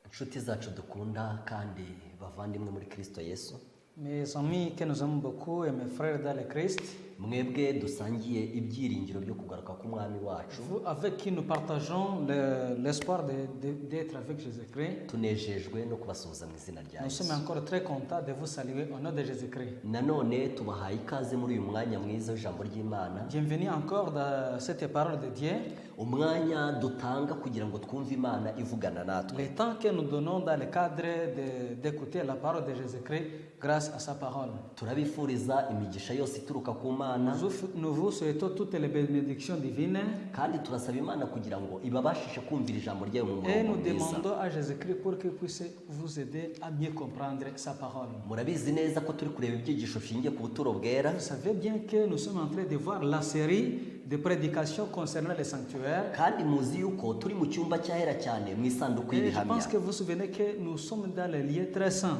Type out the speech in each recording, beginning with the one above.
inshuti zacu dukunda kandi bavandimwe muri Kristo Yesu, mes amis que nous aimons beaucoup et mes frères dans le Christ, mwebwe dusangiye ibyiringiro byo kugaruka k'umwami wacu, vous avec qui nous partageons l'espoir d'être avec Jésus-Christ, tunejejwe no kubasuhuza mu izina rya nous Yesu. sommes encore très contents de vous saluer au nom de Jésus-Christ. Nanone tubahaye ikaze muri uyu mwanya mwiza w'ijambo ry'Imana, Bienvenue encore dans cette parole de Dieu, umwanya dutanga kugira ngo twumve Imana ivugana natwe. le temps que nous donnons dans le cadre d'écouter la parole de Jésus-Christ grâce à sa parole. Turabifuriza imigisha yose ituruka ku Mana, Nous vous souhaitons toutes les bénédictions divines kandi turasaba Imana kugira ngo ibabashishe kumvira ijambo ryayo mu et murongo nous mwiza. demandons à Jésus-Christ pour qu'il puisse vous aider à mieux comprendre sa parole. Murabizi neza ko turi kureba ibyigisho bishingiye ku buturo bwera, Vous savez bien que nous sommes en train de voir la série de prédications concernant le sanctuaire. kandi muzi yuko turi mu cyumba cyahera cyane mu isanduku Et je y'ibihamya. pense que vous vous souvenez que nous sommes dans les lieux très saints.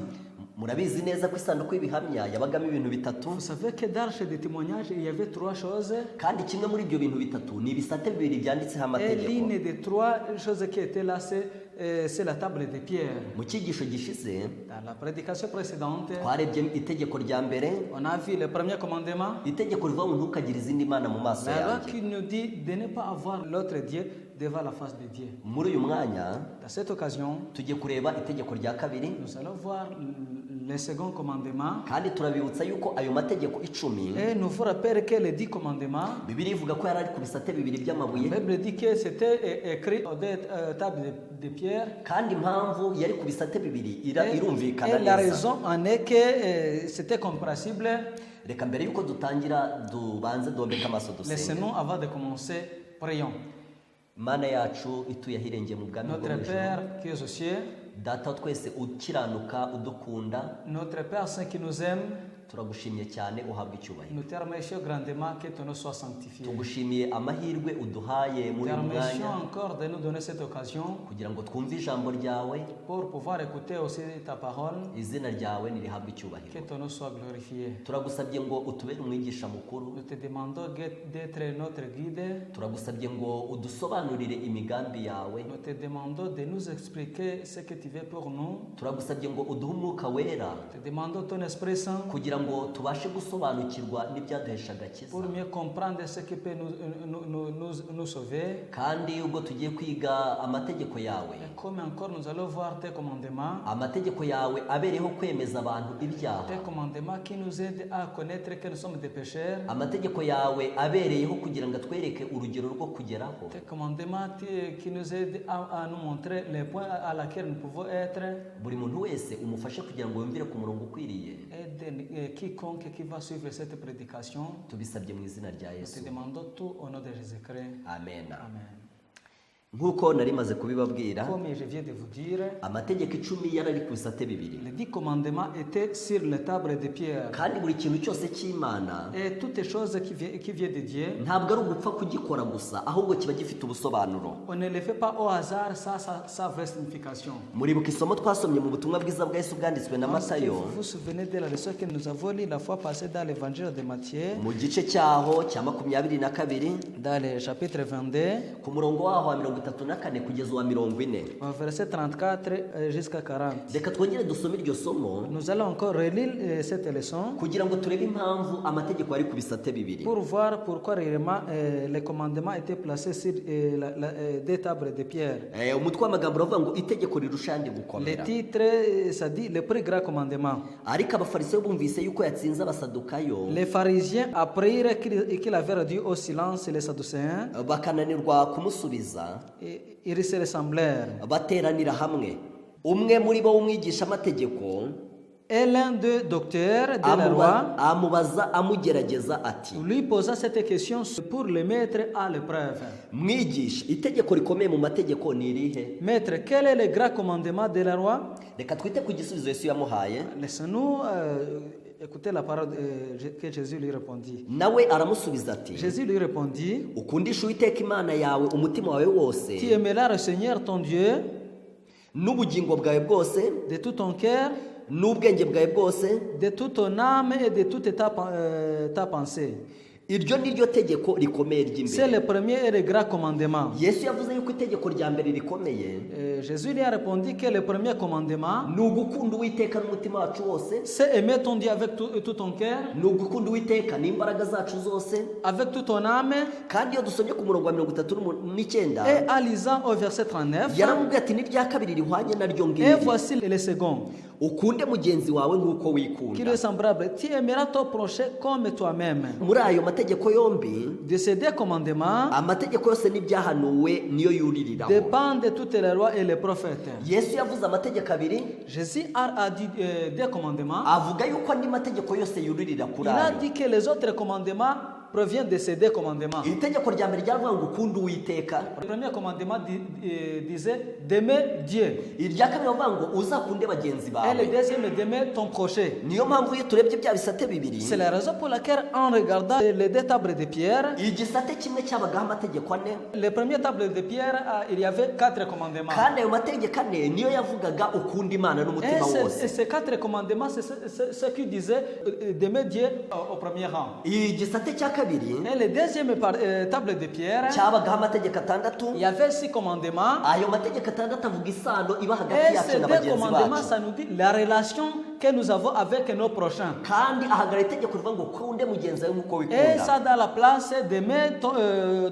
Murabizi neza ko isanduku y'ibihamya yabagamo ibintu bitatu, Vous savez que dans l'arche de témoignage, il y avait trois choses. kandi kimwe muri ibyo bintu bitatu ni ibisate bibiri byanditseho Et amategeko. l'une des trois choses qui étaient là, c'est la table de pierre. Mu cyigisho gishize Dans la prédication précédente, twarebye itegeko rya mbere, on a vu le premier commandement. itegeko rivuga ngo ntukagire izindi mana mu maso La loi yanjye. qui nous dit de ne pas avoir l'autre Dieu devant la face de Dieu. Muri uyu mwanya Dans cette occasion, tugiye kureba itegeko rya kabiri, nous allons voir le second commandement. kandi turabibutsa yuko ayo mategeko icumi Et nous vous rappelons que les 10 commandements, Bibiliya ivuga ko yari ari ku bisate bibiri la by'amabuye, Bible dit que c'était écrit aux deux tables de pierre. kandi impamvu yari ku bisate bibiri irumvikana Et la neza. raison en est que c'était compréhensible. Reka mbere yuko dutangira dubanze duhombeke amaso dusenge. Laissez-nous, avant de commencer, prions. Mana yacu ituye ahirengeye mu bwami bwo Notre mu ijuru, Père qui es aux cieux, data wa twese ukiranuka udukunda, notre Père saint qui nous aime, turagushimye cyane, uhabwa icyubahiro. nous te remercions grandement que ton nom soit sanctifié. Tugushimiye amahirwe uduhaye Nous muri te uyu remercions mwanya encore de nous donner cette occasion kugira ngo twumve ijambo ryawe, pour pouvoir écouter aussi ta parole. izina ryawe nirihabwe Que icyubahiro. ton nom soit glorifié. Turagusabye ngo utubere umwigisha mukuru, Nous te demandons d'être notre guide. turagusabye ngo udusobanurire imigambi yawe, Nous te demandons de nous expliquer ce que tu veux pour nous. turagusabye ngo uduhe umwuka wera Nous te demandons ton Esprit Saint kugira ngo tubashe gusobanukirwa n'ibyaduhesha agakiza, pour mieux comprendre ce qui peut nous sauver. kandi ubwo tugiye kwiga amategeko yawe, Et comme encore nous allons voir tes commandements, amategeko yawe abereyeho kwemeza abantu ibyaha, tes commandements qui nous aident à connaître que nous sommes des pécheurs, amategeko yawe abereyeho kugira ngo atwereke urugero rwo kugeraho, tes commandements qui nous aident à nous montrer les points à laquelle nous pouvons être. buri muntu wese umufashe kugira ngo yumvire ku murongo ukwiriye. Aide quiconque qui va suivre cette prédication. Tubisabye mu izina rya Nous te Yesu, demandons tout au nom de Jésus-Christ. amen. Amen. Nk'uko nari maze kubibabwira, Comme je viens de vous dire, amategeko icumi yari ari ku bisate bibiri, les 10 commandements étaient sur les tables de pierre. kandi buri kintu cyose cy'Imana Et toutes les choses qui viennent de Dieu, ntabwo ari ugupfa kugikora gusa, ahubwo kiba gifite ubusobanuro. on ne les fait pas au hasard, ça sa vraie signification. Muribuka isomo twasomye mu butumwa bwiza bwa Yesu bwanditswe na Parce que Matayo, vous vous souvenez de la leçon que nous avons lue la fois passée dans l'évangile de Matthieu, mu gice cyaho cya 22, dans le chapitre 22, ku murongo waho wa 34 kugeza uwa 40. Verset 34 jusqu'à 40. Reka twongere dusome iryo somo Nous allons encore relire cette leçon kugira ngo turebe impamvu amategeko ari ku bisate bibiri. pour voir pourquoi réellement les commandements étaient placés sur des tables de pierre. Umutwe w'amagambo uravuga ngo itegeko rirusha andi Le gukomera. titre, ça dit le plus grand commandement. Ariko abafarisayo bumvise yuko yatsinze abasadukayo Les pharisiens apprirent qu'il avait réduit au silence les sadducéens. bakananirwa kumusubiza, Ils se ressemblèrent. bateranira hamwe. Umwe muri bo w'umwigisha amategeko Et l'un des docteurs de la loi amubaza amugerageza ati, lui posa cette question pour le mettre à l'épreuve. mwigisha, itegeko rikomeye mu mategeko ni irihe? Maître, quel est le grand commandement de la loi? Reka twite ku gisubizo Yesu yamuhaye. Laissez-nous écouter la parole que Jésus lui répondit. Nawe aramusubiza ati, Jésus lui répondit, ukundisha Uwiteka Imana yawe umutima wawe wose, tu aimeras le Seigneur ton Dieu n'ubugingo bwawe bwose, de tout ton cœur, n'ubwenge bwawe bwose. de toute ton âme et de toute ta pensée. Iryo ni ryo tegeko rikomeye C'est ry'imbere. le premier et le grand commandement. Yesu yavuze yuko itegeko rya mbere rikomeye Jésus lui a répondu que le premier commandement, ni ugukunda Uwiteka n'umutima wacu wose, c'est aimer ton Dieu avec tout ton cœur, ni ugukunda Uwiteka n'imbaraga zacu zose. avec toute ton âme. Kandi iyo dusomye ku murongo wa 39 Et en lisant au verset 39, yaramubwiye ati n'irya kabiri rihwanye naryo et ngiri, voici le second, ukunde mugenzi wawe nk'uko qui wikunda. lui est semblable. Tu aimeras ton prochain comme toi-même. Muri ayo mategeko yombi, De ces deux commandements amategeko yose n'ibyahanuwe niyo yuririraho. dépendent toutes les lois et les prophètes. Yesu yavuze amategeko abiri, Jésus a dit deux commandements. avuga yuko andi mategeko yose yuririra Il kuri a ayo. dit que les autres commandements proviennent de ces deux commandements. Iri tegeko rya mbere ryaravuga ngo ukunde Uwiteka, Le premier commandement disait d'aimer Dieu. irya kabiri ravuga ngo uzakunde bagenzi Et bawe. le deuxième d'aimer ton prochain. Niyo mpamvu iyo turebye bya bisate bibiri, C'est la raison pour laquelle en regardant les deux tables de pierre, igisate kimwe cyabagaho amategeko ane, les premières tables de pierre, il y avait 4 commandements. kandi ayo mategeko ane niyo yavugaga ukunda Imana n'umutima wose. Et ces 4 commandements, c'est ce qui disait d'aimer Dieu au premier rang. Igisate cya kabiri Et les deuxième table de pierre, cyabagaho amategeko atandatu. il y avait 6 commandements. Ayo mategeko atandatu avuga isano iba hagati Et yacu ces na deux bagenzi commandements, bacu, ça nous dit la relation que nous avons avec nos prochains. kandi ahagarara itegeko rivuga ngo ukunde mugenzi wawe nk'uko Et wikunda. ça dans la place d'aimer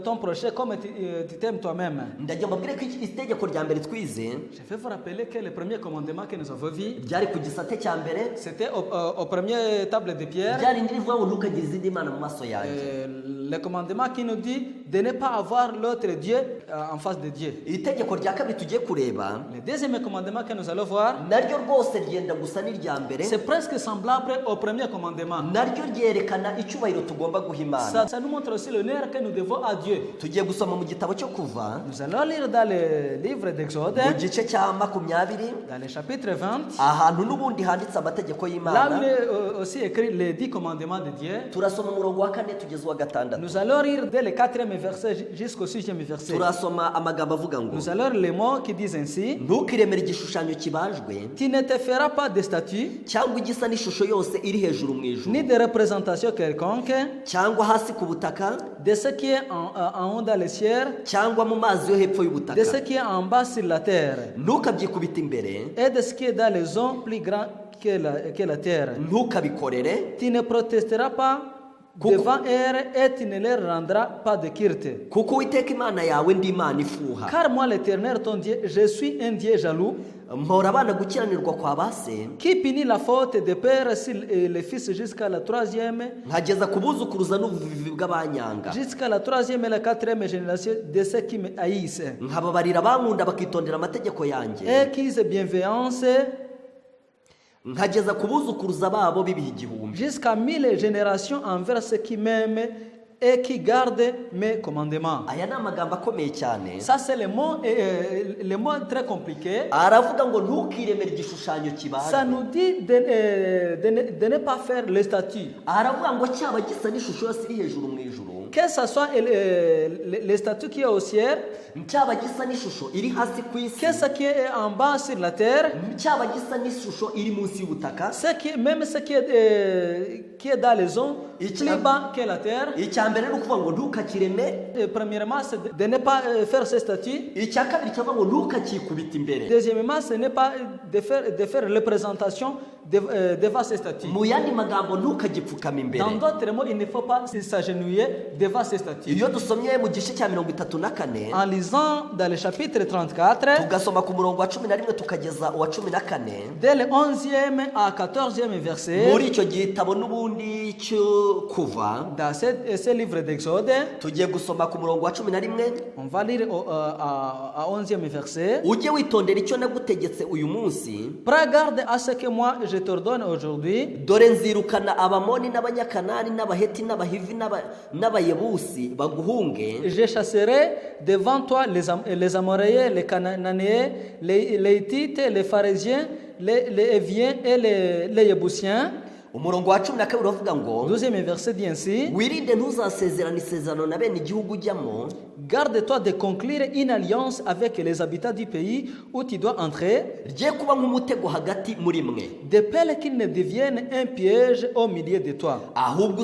ton prochain comme tu t'aimes toi-même. Ndagira mbabwire ko iki itegeko rya mbere twize Je vais vous rappeler que le premier commandement que nous avons vu, ryari ku gisate cya mbere, c'était au premier table de pierre. ryari rindi rivuga ngo ntukagire izindi mana mu maso yanjye. Le commandement qui nous dit de ne pas avoir l'autre Dieu en face de Dieu. Itegeko rya kabiri tugiye kureba Le deuxième commandement que nous allons voir, naryo rwose ryenda gusa n'irya mbere, c'est presque semblable au premier commandement. naryo ryerekana icyubahiro tugomba guha Imana. Ça nous montre aussi l'honneur que nous devons à Dieu. Tugiye gusoma mu gitabo cyo kuva Nous allons lire dans le livre d'Exode, mu gice cya 20 dans le chapitre 20, ahantu n'ubundi handitse amategeko là où il y'Imana. est aussi écrit les 10 commandements de Dieu. Turasoma umurongo wa 4 tugeze uwa 6. Nous allons lire dès le 4e verset jusqu'au 6e verset. Turasoma amagambo avuga ngo, Nous allons lire les mots qui disent ainsi: ntukiremere igishushanyo kibajwe Tu ne te feras pas de statue, cyangwa igisa n'ishusho yose iri hejuru mu ni ijuru de représentation quelconque cyangwa hasi ku butaka de ce qui est en haut dans les cieux, cyangwa mu mazi yo hepfo de ce y'ubutaka. qui est en bas sur la terre, Ntukabyikubite imbere, et de ce qui est dans les eaux plus grand que la terre. ntukabikorere, Tu ne protesteras pas devant elles et tu ne leur rendras pas de culte. kuko Uwiteka Imana yawe ndi Imana ifuha. Car moi, l'Éternel, ton Dieu, je suis un Dieu jaloux, Mpora abana gukiranirwa kwa base, qui punit la faute des pères sur les fils jusqu'à la 3e, nkageza ku buzukuruza n'ubuvivi bw'abanyanga, jusqu'à la 3e et la 4e génération de ceux qui me haïssent, nkababarira abankunda bakitondera amategeko yanjye, et qui se bienveillance nkageza ku buzukuruza babo b'ibihe igihumbi. jusqu'à 1000 générations envers ceux qui m'aiment et qui gardent mes commandements. Aya ni amagambo akomeye cyane. Ça, c'est le mot très compliqué. Aravuga ngo ntukiremere igishushanyo Ça kibajwe. nous dit de ne pas faire les statues. Aravuga ngo cyaba gisa n'ishusho yose iri hejuru mu ijuru, que ce soit les statues qui est au ciel, cyaba gisa n'ishusho iri hasi ku isi, que ce qui est en bas sur la terre, cyaba gisa n'ishusho iri munsi y'ubutaka, même ce qui est dans les eaux, plus bas que la terre. icya mbere ni ukuvuga ngo ntukakireme, Premièrement, c'est de ne pas faire ces statues. icya kabiri cyavuga ngo ntukakikubita imbere. Deuxièmement, ce n'est pas de faire représentation devant ces statues. Mu yandi magambo ntukagipfukama imbere. Dans d'autres mots, il ne faut pas s'agenouiller devant ces statues. Iyo dusomye mu gice cya 34 En lisant dans le chapitre 34, tugasoma ku murongo wa 11 tukageza uwa 14, dès le 11e à 14e verset, muri icyo gitabo n'ubundi cyo kuva, dans ce livre d'Exode, tugiye gusoma ku murongo wa 11. on va lire à 11e verset. Ujye witondera icyo nagutegetse uyu munsi, Prends garde à ce que moi je t'ordonne aujourd'hui. dore nzirukana abamoni n'abanyakanani n'abaheti n'abahivi n'abayebusi baguhunge, Je chasserai devant toi les Amoréens, les Cananéens, les Hittites, les Pharisiens, les Éviens et les Yébusiens. umurongo wa 12 uravuga ngo 12e verset dit ainsi: wirinde ntuzasezerane isezerano na bene igihugu ujyamo, Garde-toi de conclure une alliance avec les habitants du pays où tu dois entrer, rye kuba nk'umutego hagati muri mwe, de peur qu'il ne devienne un piège au milieu de toi. ahubwo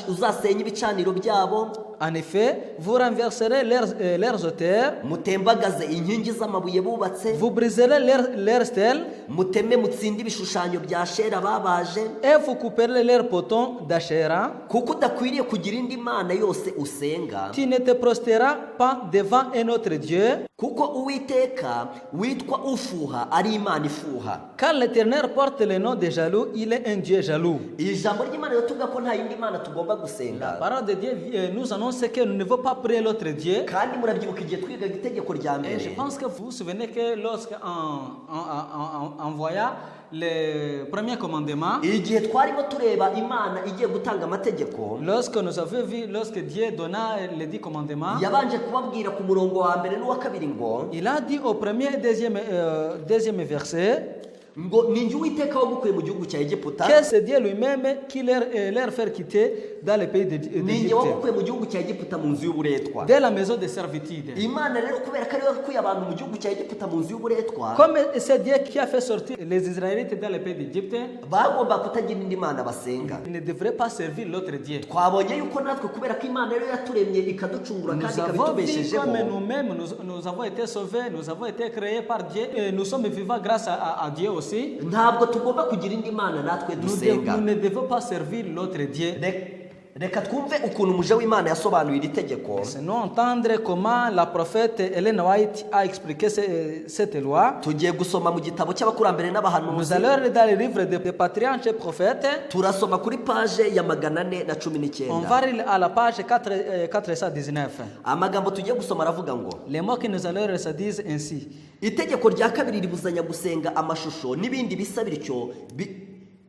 uzasenya ibicaniro byabo, En effet, vous renverserez leurs auteurs, mutembagaze inkingi z'amabuye bubatse, vous briserez leurs stèles, muteme mutsinde ibishushanyo bya shera babaje, et vous couperez leurs potons d'Achéra. kuko udakwiriye kugira indi mana yose usenga, Tu ne te prosteras pas devant un autre Dieu, kuko Uwiteka witwa ufuha ari imana ifuha. car l'Éternel porte le nom de jaloux, il est un Dieu jaloux. Iri jambo ry'Imana rituvuga ko nta yindi mana tugomba La gusenga, parole de Dieu nous annonce que nous ne devons pas prier l'autre Dieu. kandi murabyibuka igihe twigaga itegeko rya Et je mbere, pense que vous vous souvenez que lorsqu'en voyant le premier commandement, igihe twarimo tureba Imana igiye gutanga amategeko, lorsque nous avons vu, lorsque Dieu donna les 10 commandements, yabanje kubabwira ku murongo wa mbere n'uwa kabiri ngo il a dit au premier et deuxième verset ngo ni njye Uwiteka wagukuye mu gihugu cya Egiputa, que c'est Dieu lui-même qui leur fait quitter dans le pays ni njye d'Égypte, wagukuye mu gihugu cya Egiputa mu nzu y'uburetwa. de la maison de servitude. Imana rero kubera ko ari we wakuye abantu mu gihugu cya Egiputa mu nzu y'uburetwa, Comme c'est Dieu qui a fait sortir les Israélites dans le pays d'Égypte, bagomba kutagira indi mana basenga. ils ne devraient pas servir l'autre Dieu. Twabonye yuko natwe kubera ko Imana rero yaturemye ikaducungura kandi Nous avons vu ikabitubeshejeho, comme nous-mêmes, nous avons été sauvés, nous avons été créés par Dieu, et nous sommes vivants grâce à Dieu aussi. ntabwo tugomba kugira indi mana natwe dusenga. Nous ne devons pas servir l'autre Dieu. Reka twumve ukuntu umuje w'Imana yasobanuye iri tegeko. Laissez-nous entendre comment la prophète Ellen White a expliqué cette loi. Tugiye gusoma mu gitabo cy'abakurambere Nous n'abahanuzi, allons lire dans le livre des patriarches et prophètes. turasoma kuri paje ya 419. On va lire à la page 419. Amagambo tugiye gusoma aravuga ngo Les mots que nous allons lire se disent ainsi: itegeko rya kabiri ribuzanya gusenga amashusho n'ibindi bisa bityo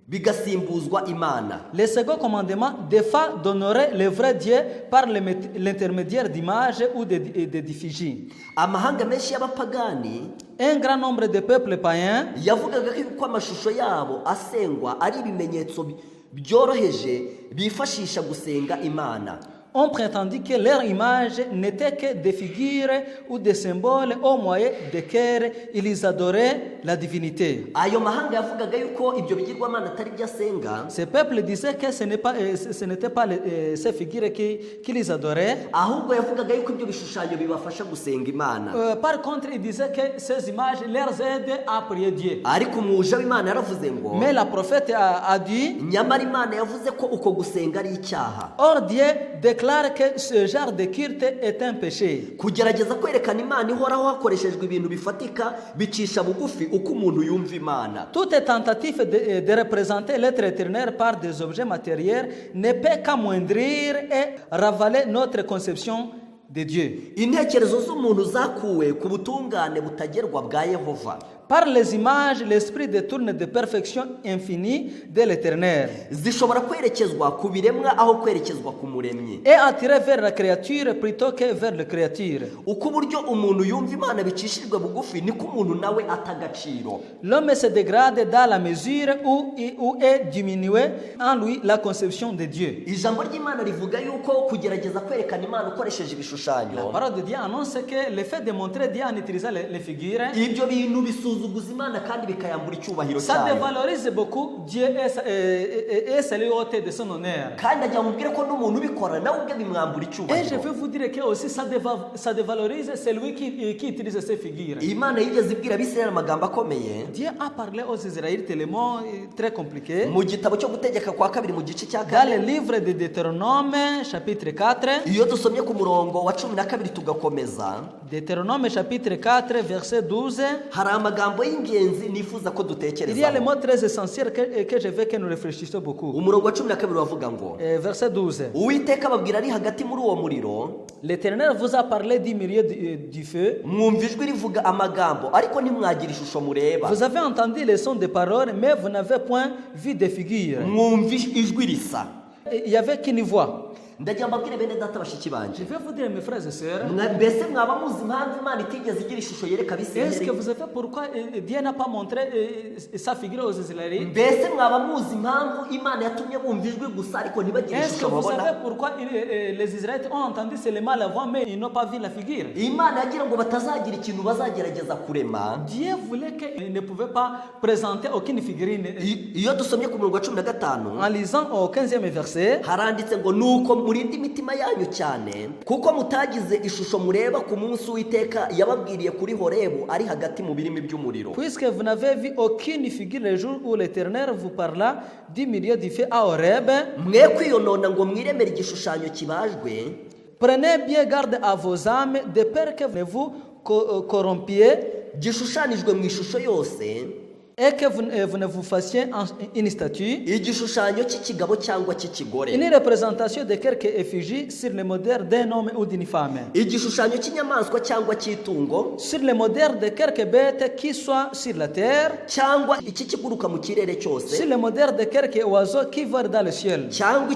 bigasimbuzwa Imana. Le second commandement défend d'honorer le vrai Dieu par l'intermédiaire d'images ou d'effigies. Amahanga menshi y'abapagani Un grand nombre de peuples païens yavugaga ko amashusho yabo asengwa ari ibimenyetso byoroheje bifashisha gusenga Imana. ont prétendu que leur image n'était que des figures ou des symboles au moyen desquels ils adoraient la divinité. Ayo mahanga yavugaga yuko ibyo bigirwamana atari byo asenga, Ce peuple disait que ce n'était pas ces figures qu'ils adoraient. ahubwo yavugaga yuko ibyo bishushanyo bibafasha gusenga Imana. Par contre, il disait que ces images leur aident à prier Dieu. Ariko umuje w'Imana yaravuze ngo Mais la prophète a dit, nyamara Imana yavuze ko uko gusenga ari icyaha. or Dieu déclare que ce genre de culte est un péché. Kugerageza kwerekana Imana ihoraho hakoreshejwe ibintu bifatika bicisha bugufi uko umuntu yumva Imana. Toute tentative de représenter l'être éternel par des objets matériels ne peut qu'amoindrir et ravaler notre conception de Dieu. Intekerezo z'umuntu zakuwe ku butungane butagerwa bwa Yehova. Par les images, l'esprit détourne de perfection infinie de l'éternel zishobora kwerekezwa ku biremwa aho kwerekezwa ku muremyi, et attirer vers la créature plutôt que vers le créature. uko uburyo umuntu yumva imana bicishijwe bugufi niko umuntu nawe atagaciro. L'homme se dégrade dans la mesure où est diminuée en lui la conception de Dieu. Ijambo ry'Imana rivuga yuko kugerageza kwerekana Imana ukoresheje La ibishushanyo, parole de Dieu annonce que le fait de montrer Dieu en utilisant les figures, ibyo bintu bisuzuguza Imana kandi bikayambura icyubahiro ça cyayo. dévalorise beaucoup Dieu et c'est lui ôté de son honneur. Kandi ajya mubwire ko n'umuntu ubikora nawe ubwe bimwambura Et je icyubahiro. veux vous dire que aussi ça dévalorise celui qui utilise ces figures. Imana yigeze ibwira Abisirayeli amagambo akomeye Dieu a parlé aux Israélites les mots très compliqués. mu gitabo cyo gutegeka kwa kabiri mu gice cya Dans le 4. livre de Deutéronome, chapitre 4, Iyo dusomye ku murongo wa 12 tugakomeza, Deutéronome, chapitre 4, verset 12, hari amagambo y'ingenzi nifuza ko il y a les dutekerezaho. mots très essentiels que je veux que nous réfléchissions beaucoup. Umurongo wa 12 wavuga ngo, Verset 12. Uwiteka ababwira ari hagati muri uwo muriro, L'Éternel vous a parlé du milieu du feu. mwumva ijwi rivuga amagambo ariko ntimwagira ishusho mureba. Vous avez entendu les sons des paroles, mais vous n'avez point vu de figures. Mwumva ijwi risa. Il n'y avait qu'une voix. Ndagira mbabwire bene data bashiki Je banje, vais vous dire, mes frères et sœurs, mbese mwaba muzi impamvu Imana itigeze igira ishusho yereka est-ce que Abisirayeli? vous savez pourquoi Dieu n'a pas montré sa figure aux Israélites? Mbese mwaba muzi impamvu Imana yatumye bumva ijwi gusa ariko ntibagire Est-ce que ishusho vous babona? savez pourquoi les Israélites ont entendu seulement la voix, mais ils n'ont pas vu la figure? Imana yagira ngo batazagira ikintu bazagerageza kurema. Dieu voulait qu'ils ne pouvaient pas présenter aucune figurine. Iyo dusomye ku murongo wa 15 En lisant au 15e verset, haranditse ngo nuko murinde imitima yanyu cyane kuko mutagize ishusho mureba ku munsi w'iteka yababwiriye kuri Horebu ari hagati mu birimi by'umuriro. puisque vous n'avez vu aucune figure le jour où l'Éternel vous parla du milieu du feu à Horeb, Mwe kwiyonona ngo mwiremere igishushanyo kibajwe, prenez bien garde à vos âmes, de peur que vous ne vous corrompiez gishushanijwe mu ishusho yose, et que vous ne vous fassiez une statue, igishushanyo cy'ikigabo cyangwa cy'ikigore, une représentation de quelque effigie sur le modèle d'un homme ou d'une femme, igishushanyo cy'inyamaswa cyangwa cy'itungo, sur le modèle de quelque bête qui soit sur la terre, cyangwa iki kiguruka mu kirere cyose, sur le modèle de quelque oiseau qui vole dans le ciel, cyangwa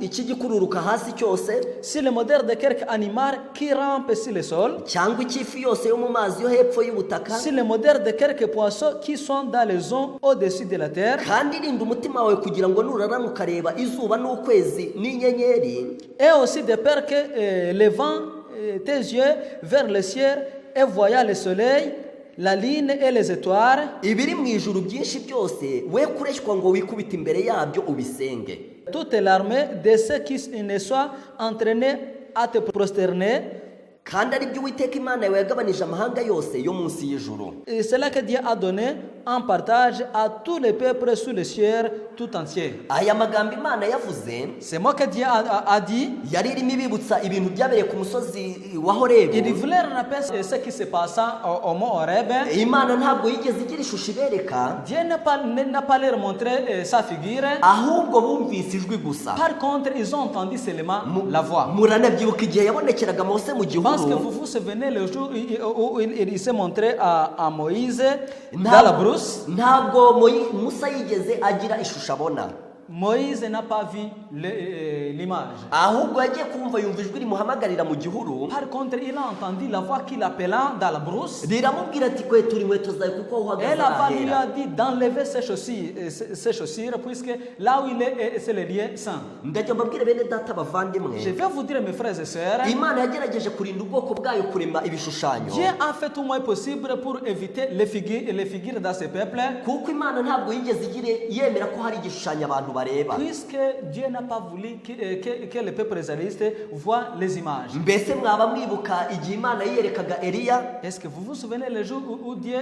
iki gikururuka hasi cyose, sur le modèle de quelque animal qui rampe sur le sol, cyangwa ikifi yose yo mu mazi yo hepfo y'ubutaka. sur le modèle de quelques poissons qui sont dans les zones au-dessus de la terre, Kandi rinda umutima wawe kugira ngo nurarama ukareba izuba n'ukwezi n'inyenyeri, et aussi de peur que levant tes yeux vers le ciel et voyant le soleil, la lune et les étoiles, ibiri mu ijuru byinshi byose we kureshwa ngo wikubite imbere yabyo ubisenge. toute l'armée de ceux qui ne soient entraînés à te prosterner. Kandi ari byo Uwiteka Imana yawe yagabanije amahanga yose yo munsi y'ijuru. Et c'est là que Dieu a donné en partage à tous les peuples sous le ciel tout entier. Aya magambo Imana yavuze C'est moi que Dieu a dit. yari irimo ibibutsa ibintu byabereye ku musozi wa Il Horebu. voulait rappeler ce qui se passa au mont Horeb. Imana ntabwo yigeze igira ishusho ibereka, Dieu n'a pas leur montré sa figure. ahubwo bumvise ijwi gusa. Par contre, ils ont entendu seulement la voix. Muranabyibuka igihe yabonekeraga Mose mu Je pense que gihuru, vous vous souvenez le jour où il s'est montré à Moïse dans la brousse. ntabwo Musa yigeze agira ishusho abona, Moïse n'a pas vu l'image. ahubwo yagiye kumva yumva ijwi rimuhamagarira mu gihuru, Par contre, il a entendu la voix qui l'appela dans la brousse. riramubwira ati kwetura inkweto zawe kuko aho uhagaze Et la voix lui arahera. a dit d'enlever ses chaussures, puisque là où il est, c'est le lieu saint. Ndagira mbabwire bene data bavandimwe, Je vais vous dire, mes frères et sœurs, Imana yagerageje kurinda ubwoko bwayo kurema ibishushanyo, Dieu a fait tout le moins possible pour éviter les figures dans ce peuple, kuko Imana ntabwo yigeze yemera ko hari igishushanyo abantu bareba. puisque Dieu n'a pas voulu que le peuple israélite voit les images. Mbese mwaba mwibuka igihe Imana yiyerekaga Eliya? Est-ce que vous vous souvenez le jour où Dieu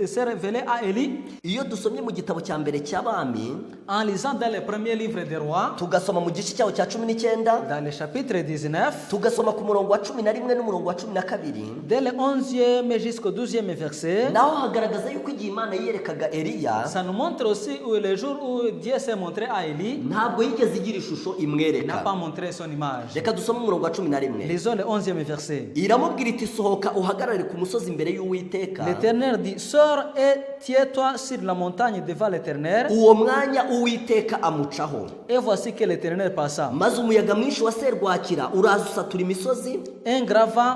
s'est révélé à Élie? Iyo dusomye mu gitabo cya mbere cy'Abami, En lisant dans le premier livre des rois, tugasoma mu gice cyaho cya 19, dans le chapitre 19, tugasoma ku murongo wa 11 n'umurongo wa 12, dès le 11e jusqu'au 12e verset, naho hagaragaza yuko igihe Imana yiyerekaga Eliya, ça nous montre aussi le jour où Dieu s'est montré montré à Élie, ntabwo yigeze igira ishusho n'a imwereka. pas montré son image. Reka dusome umurongo wa 11. Lisons le 11e verset. Iramubwira iti sohoka uhagarare ku musozi imbere y'Uwiteka. L'Éternel dit, sors et tiens-toi sur la montagne devant l'Éternel. Uwo mwanya Uwiteka amucaho. Et voici que l'Éternel passa. Maze umuyaga mwinshi wa serwakira uraza usatura imisozi, Un grand vent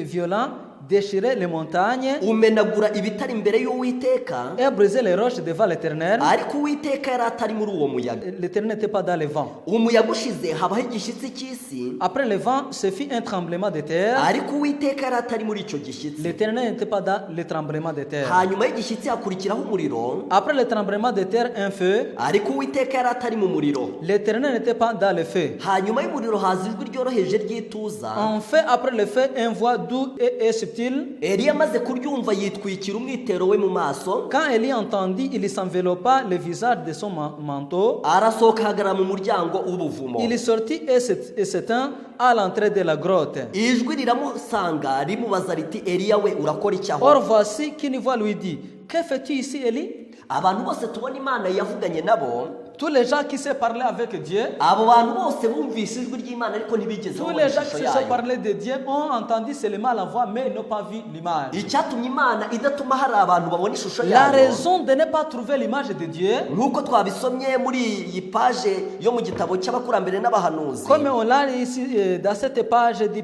violent déchirait les montagnes umenagura ibitari imbere y'Uwiteka, et brisait les roches devant l'Éternel. ariko Uwiteka yari atari muri uwo muyaga. L'Éternel n'était pas dans le vent. Umuyaga ushize habaho igishyitsi cy'isi, Après le vent, ce fut un tremblement de terre. ariko Uwiteka yari atari muri icyo gishyitsi. L'Éternel n'était pas dans le tremblement de terre. Hanyuma y'igishyitsi hakurikiraho umuriro, Après le tremblement de terre, un feu. ariko Uwiteka yari atari mu muriro. L'Éternel n'était pas dans le feu. Hanyuma y'umuriro haza ijwi ryoroheje ry'ituza. En fait, après le feu, une voix douce et subtile. Eliya amaze kuryumva yitwikira umwitero we mu maso, Quand Élie entendit, il s'enveloppa le visage de son manteau. arasohoka ahagarara mu muryango w'ubuvumo. Il sortit et s'étend à l'entrée de la grotte. Ijwi riramusanga rimubaza riti, Eliya we urakora iki aho? Or voici qu'une voix lui dit, que fais-tu ici, Élie? Abantu bose tubona Imana yavuganye nabo, Tous les gens qui se parlaient avec Dieu, abo bantu bose bumvise ijwi ry'Imana ariko ntibigeze tous babona les gens qui ishusho se sont yayo. parlé de Dieu ont entendu seulement la voix, mais n'ont pas vu l'image. Icyatumye Imana idatuma hari abantu babona ishusho La yayo, raison de ne pas trouver l'image de Dieu, nk'uko twabisomye muri iyi paje yo mu gitabo cy'abakurambere n'abahanuzi, comme on l'a ici dans cette page du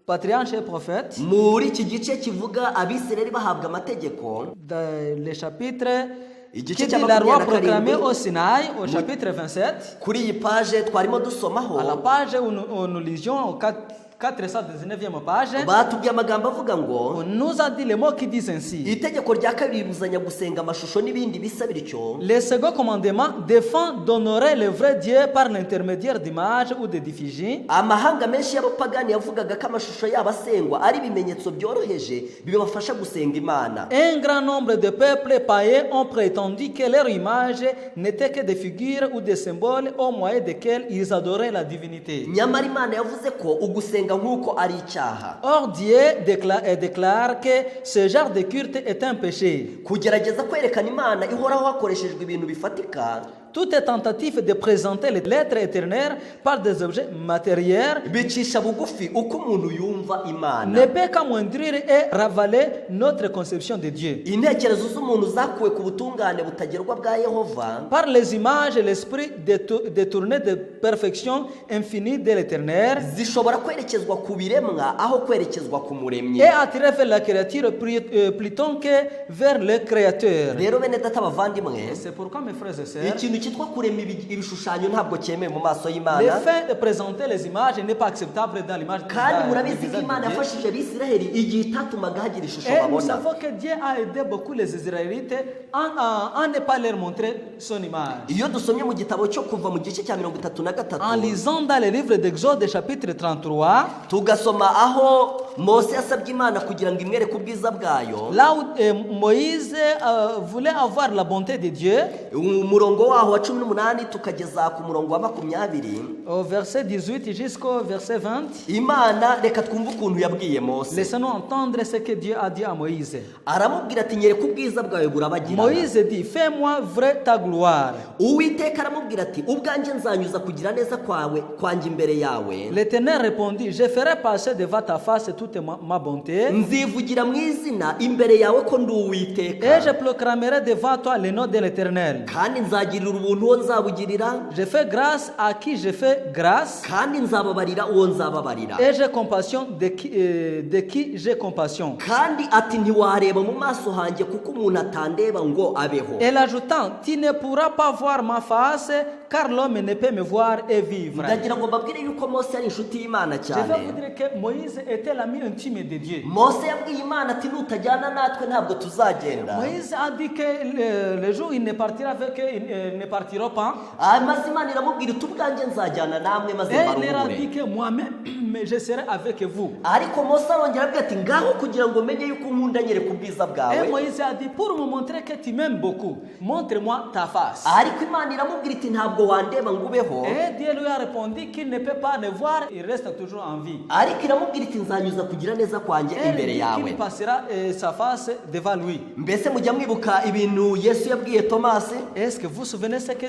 patriarche et prophète, muri iki gice kivuga Abisirayeli bahabwa amategeko, dans le chapitre igice qui cya dit la loi proclamée 27, au Sinaï, au chapitre 27, kuri iyi paje twarimo dusomaho, à la page où nous lisions, au 419e page, batubwiye amagambo avuga ngo, on nous a dit les mots qui disent ainsi. itegeko rya kabiri ribuzanya gusenga amashusho n'ibindi bisa bityo, Le second commandement défend d'honorer le vrai Dieu par l'intermédiaire d'images ou de effigies. amahanga menshi y'abapagani yavugaga ko amashusho yabo asengwa ari ibimenyetso byoroheje bibafasha gusenga Imana. Un grand nombre de peuples païens ont prétendu que leur image n'était que des figures ou des symboles au moyen desquels ils adoraient la divinité. Nyamara Imana yavuze ko ugusenga nk'uko ari icyaha. Or Dieu déclare que ce genre de culte est un péché. Kugerageza kwerekana Imana ihoraho hakoreshejwe ibintu bifatika, Toute tentative de présenter l'être éternel par des objets matériels bicisha bugufi uko umuntu yumva ne Imana. peut qu'amoindrir et ravaler notre conception de Dieu. Intekerezo z'umuntu zakuwe ku butungane butagerwa bwa Yehova, Par les images, l'esprit détourné de perfection infinie de l'éternel zishobora kwerekezwa ku biremwa aho kwerekezwa ku muremyi. et attiré vers la créature plutôt que vers le créateur. Rero bene data bavandimwe, C'est pourquoi mes frères et sœurs, ikintu cyitwa kurema ibishushanyo ntabwo cyemewe mu maso le y'Imana. fait de présenter les images n'est pas acceptable dans l'image de Kandi murabizi ko visage de Imana Dieu. yafashije Abisiraheli igihe itatumaga hagira ishusho Et nous babona. savons que Dieu a aidé beaucoup les Israélites en ne pas leur montrer son image. Iyo dusomye mu gitabo cyo kuva mu gice cya 33, En lisant dans le livre d'Exode chapitre 33, tugasoma aho Mose yasabye Imana kugira ngo imwereke ubwiza bwayo, là où Moïse voulait avoir la bonté de Dieu, umurongo waho wa 18 tukageza ku murongo wa 20, au verset 18 jusqu'au verset 20, Imana reka twumve ukuntu yabwiye Mose. laissez-nous entendre ce que Dieu a dit à Moïse. Aramubwira ati nyereka ubwiza bwawe burabagirana. Moïse dit, fais-moi vrai ta gloire. Uwiteka aramubwira ati ubwanjye nzanyuza kugira neza kwanjye imbere yawe, L'Éternel répondit, je ferai passer devant ta face toute ma bonté, nzivugira mu izina imbere yawe ko ndi Uwiteka, et je proclamerai devant toi le nom de l'Éternel. kandi nzagirira ubuntu uwo nzabugirira, Je fais grâce à qui je fais grâce, kandi nzababarira uwo nzababarira. et j'ai compassion de qui j'ai compassion. Kandi ati ntiwareba mu maso hanjye kuko umuntu atandeba ngo abeho. Et l'ajoutant, tu ne pourras pas voir ma face, car l'homme ne peut me voir et vivre. Ndagira ngo mbabwire yuko Mose ari inshuti y'Imana Je vais vous cyane. dire que Moïse était l'ami intime de Dieu. Mose yabwiye Imana ati nutajyana natwe ntabwo tuzagenda. Moïse a dit que le jour où il ne partira avec eux, ils ne partiront pas. Maze Imana iramubwira iti ubwanjye nzajyana namwe maze Et il leur a dit mbaruhure. que moi-même, je serai avec vous. Ariko Mose arongera abwira ati ngaho kugira ngo menye yuko unkunda nyereka ubwiza Et bwawe. Moïse a dit, pour me montrer que tu m'aimes beaucoup, montre-moi ta face. Ariko Imana iramubwira iti ntabwo wandeba ngo ubeho. Et Dieu lui a répondu qu'il ne peut pas le voir, il reste toujours en vie. Ariko iramubwira iti nzanyuza kugira neza kwanjye Et imbere il dit yawe. qu'il passera sa face devant lui. Mbese mujya mwibuka ibintu Yesu yabwiye Tomasi? Est-ce que vous vous souvenez ce que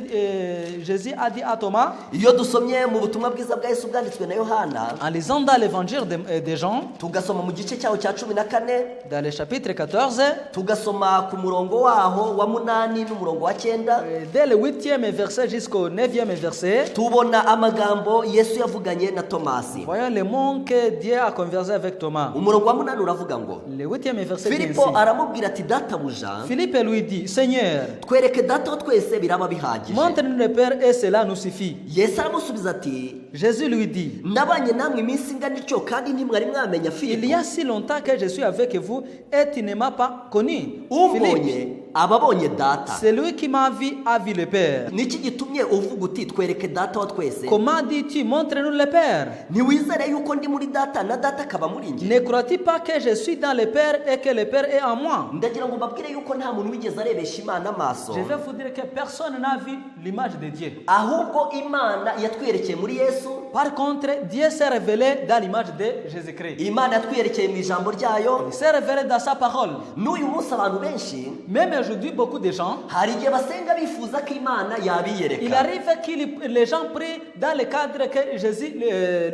Jésus a dit à Thomas? Iyo dusomye mu butumwa bwiza bwa Yesu bwanditswe na Yohana, En lisant dans l'évangile de Jean, tugasoma mu gice cyaho cya 14, dans le chapitre 14, tugasoma ku murongo waho wa 8 n'umurongo wa 9, dès le 8e verset jusqu'au 9e verset, tubona amagambo Yesu yavuganye na Tomasi. voyons le mot que Dieu a conversé avec Thomas. Umurongo wa 8 uravuga ngo, Le 8e verset dit Filipo ainsi. aramubwira ati databuja, Philippe lui dit, Seigneur, twereke data wa twese biraba bihagije. montre-nous le Père et cela nous suffit. Yesu aramusubiza ati, Jésus lui dit, nabanye namwe iminsi ingana ityo kandi ntimwari mwamenya il Filipo. y a si longtemps que je suis avec vous et tu ne m'as pas connu. Philippe, Umbonye ababonye data. celui qui m'a vu a vu le Père. Niki gitumye uvuga uti twereke data wa twese? Comment dis-tu, montre-nous le Père? Ntiwizere yuko ndi muri data na data akaba muri njye? Ne crois-tu pas que je suis dans le Père et que le Père est en moi? Ndagira ngo mbabwire yuko nta muntu wigeze arebesha Imana amaso, Je vais vous dire que personne n'a vu l'image de Dieu. ahubwo Imana yatwerekeye muri Yesu. Par contre, Dieu s'est révélé dans l'image de Jésus-Christ. Imana yatwerekeye mu ijambo ryayo. Il s'est révélé dans sa parole. N'uyu munsi abantu benshi Même aujourd'hui, beaucoup de gens, hari igihe basenga bifuza ko Imana il yabiyereka, arrive que les gens prient dans le cadre que Jésus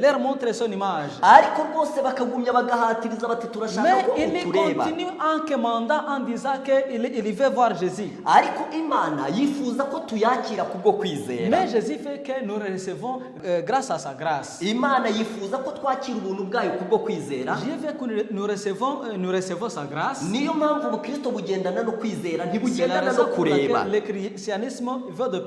leur montre son image. ariko rwose bakagumya bagahatiriza bati turashaka Mais ko il utureba. continue en commandant, en disant qu'il veut voir Jésus. Ariko Imana yifuza ko tuyakira kubwo kwizera. Mais Jésus fait que nous recevons grâce à sa grâce. Imana yifuza ko twakira ubuntu bwayo kubwo kwizera. Dieu veut que nous recevons sa grâce. Niyo mpamvu ubukristo bugendana no kwizera, C'est la ntibugendana raison no pour kureba. laquelle le christianisme va de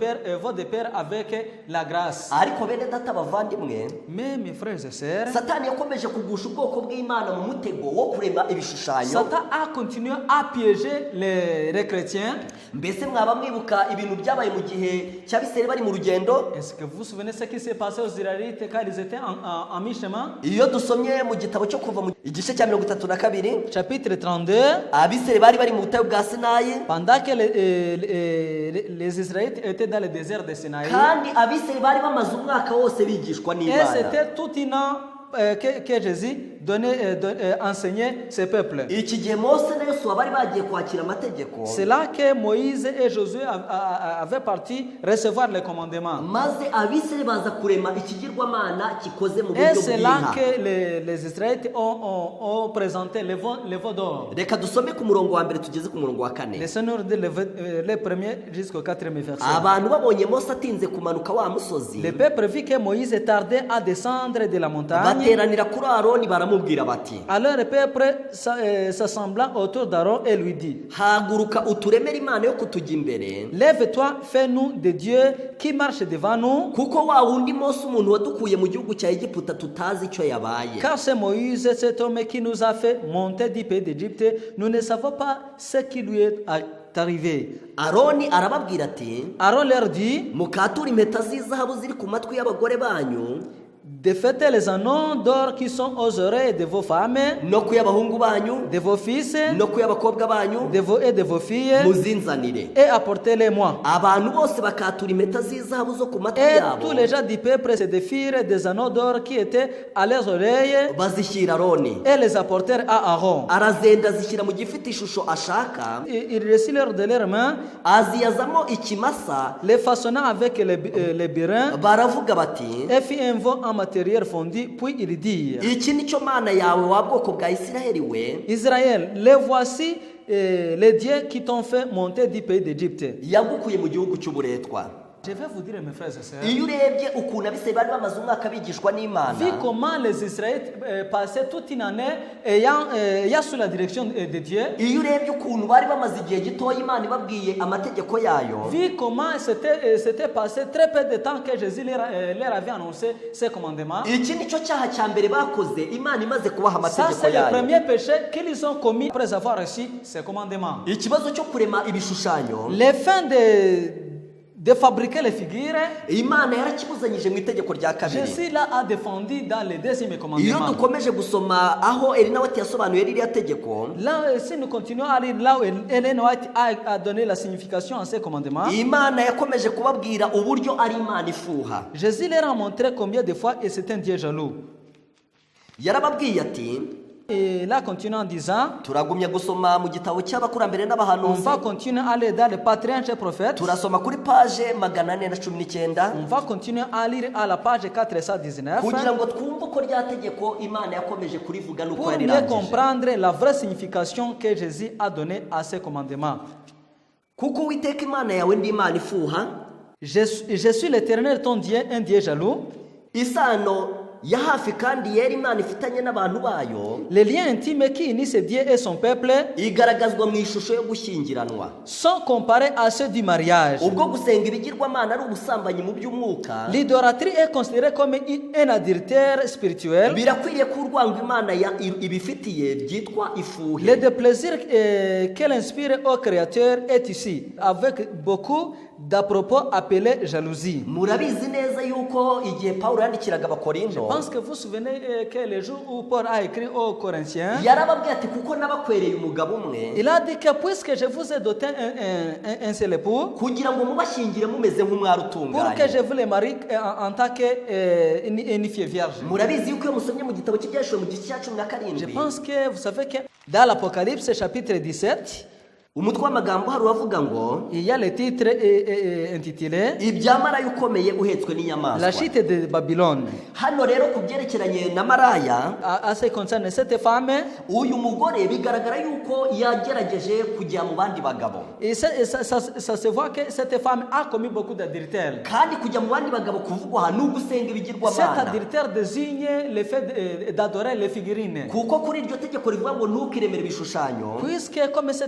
pair avec la grâce. Ariko bene data bavandimwe, Mais mes frères et sœurs, Satani yakomeje kugusha ubwoko bw'Imana mu mutego wo kurema ibishushanyo. Satan a continué à piéger les chrétiens. Mbese mwaba mwibuka ibintu byabaye mu gihe cy'Abisirayeli bari mu rugendo? Est-ce que vous vous souvenez ce qui s'est passé aux Israélites quand ils étaient en mi-chemin? Iyo dusomye mu gitabo cyo kuva mu igice cya 32, Chapitre 32, Abisirayeli bari bari mu butayu bwa Sinayi, pendant que les Israélites étaient dans le désert de Sinaï, kandi Abisirayeli bari bamaze umwaka wose bigishwa et n'Imana. c'était tout un an que Jésus enseignait ce peuple. Iki gihe Mose na Yosuwa bari bagiye kwakira amategeko, C'est là que Moïse et Josué avaient parti recevoir les commandements. maze Abisirayeli baza kurema ikigirwamana gikoze mu Et buryo c'est là bw'inka. que les Israélites ont présenté les veaux d'or. Reka dusome ku murongo wa mbere tugeze ku murongo wa 4. Les seigneurs de les premiers jusqu'au 4e verset. Abantu babonye Mose atinze kumanuka wa musozi, Le peuple vit que Moïse tardait à descendre de la montagne. bateranira kuri Aroni baramubwira bati, Alors le peuple s'assembla autour d'Aaron et lui dit, haguruka uturemere Imana yo kutujya imbere, lève-toi, fais-nous des dieux qui marchent devant nous, kuko wa wundi Mose umuntu wadukuye mu gihugu cya Egiputa tutazi icyo yabaye. car c'est Moïse, cet homme qui nous a fait monter du pays d'Égypte. Nous ne savons pas ce qui lui est arrivé. Aroni arababwira ati, Aaron leur dit, mukature impeta z'izahabu ziri ku matwi y'abagore banyu défaites les anneaux d'or qui sont aux oreilles de vos femmes, no ku y'abahungu banyu de vos fils, no ku y'abakobwa banyu, de vos filles, muzinzanire. et apportez-les-moi. Abantu bose bakatura impeta z'izahabu zo ku matwi Et yabo, tous les gens du peuple se défirent des anneaux d'or qui étaient à leurs oreilles bazishyira Aroni. et les apportèrent à Aaron. Arazenda azishyira mu gifite ishusho ashaka, Ils reçurent de leurs mains, aziyazamo ikimasa, les façonnant avec les birins, baravuga bati, et fit un veau en matériel fondu, puis ils dirent, iki ni cyo Mana yawe wa bwoko bwa Isiraheli we, Israël, les voici les dieux qui t'ont fait monter du pays d'Égypte. yagukuye mu gihugu cy'uburetwa. Je vais vous dire, mes frères et sœurs, Iyo urebye ukuntu Abisirayeli bari bamaze umwaka bigishwa n'Imana, vu comment les Israélites passaient toute une année ayant sous la direction de Dieu, iyo urebye ukuntu bari bamaze igihe gitoya Imana ibabwiye amategeko yayo, vu comment c'était passé très peu de temps que Jésus leur avait annoncé ses commandements, iki ni cyo cyaha cya mbere bakoze Imana imaze kubaha ça amategeko c'est le yayo. premier péché qu'ils ont commis après avoir reçu ses commandements. Ikibazo cyo kurema ibishushanyo Les fins de fabriquer les figures, Imana yarakibuzanyije mu itegeko rya kabiri. Jésus là a défendu dans le deuxième Iyo commandement. dukomeje gusoma aho Elina we yasobanuye ririya tegeko, Là, si nous continuons à lire là où Ellen White a donné la signification à ces commandements, Imana yakomeje kubabwira uburyo ari Imana ifuha. Jésus leur a montré combien de fois et c'est un Dieu jaloux. Yarababwiye ati, Et là, continue en disant, turagumya gusoma mu gitabo cy'abakurambere on n'abahanuzi. va continuer à aller dans les patriarches et prophètes. Turasoma kuri page 419 On va continuer à lire à la page 419 kugira ngo twumve uko rya tegeko Imana yakomeje kurivuga n'uko pour mieux yarirangije. comprendre la vraie signification que Jésus a donnée à ces commandements. Kuko Uwiteka Imana yawe ndi Imana ifuha, Je suis l'Éternel, ton Dieu, un Dieu jaloux. isano ya hafi kandi yera Imana ifitanye n'abantu bayo Les liens intimes qui unissent Dieu et son peuple igaragazwa mu ishusho yo gushyingiranwa. sont comparés à ceux du mariage. Ubwo gusenga ibigirwamana ari ubusambanyi mu by'umwuka, L'idolâtrie est considérée comme un adultère spirituel. birakwiriye ko urwango Imana ibifitiye byitwa Le ifuhe. déplaisir qu'elle inspire au Créateur est ici, avec beaucoup d'à propos appelés jalousie. Murabizi neza yuko igihe Pawulo yandikiraga Abakorinto, Je pense que vous vous souvenez que le jour où Paul a écrit aux Corinthiens, yarababwiye ati kuko nabakwereye umugabo umwe il a dit que puisque je vous ai doté un seul époux, kugira ngo mubashyingire mumeze nk'umwari pour que utunganye. je vous les marie en tant qu'une fille vierge. Murabizi yuko iyo musomye mu gitabo cy'ibyahishwe mu gice cya Je 17, pense que vous savez que dans l'Apocalypse chapitre 17, umutwe w'amagambo hari uwavuga ngo il y a le titre intitulé ibya maraya ukomeye uhetswe La n'inyamaswa. chute de Babylone. Hano rero ku byerekeranye na maraya, À ce qui concerne cette femme, uyu mugore bigaragara yuko yagerageje kujya mu bandi bagabo, et ça se voit que cette femme a commis beaucoup d'adultères. kandi kujya mu bandi bagabo kuvugwa aha ni ugusenga Cet ibigirwamana, adultère désigne le fait d'adorer les figurines. kuko kuri iryo tegeko rivuga ngo ntukiremere ibishushanyo, Puisque comme ce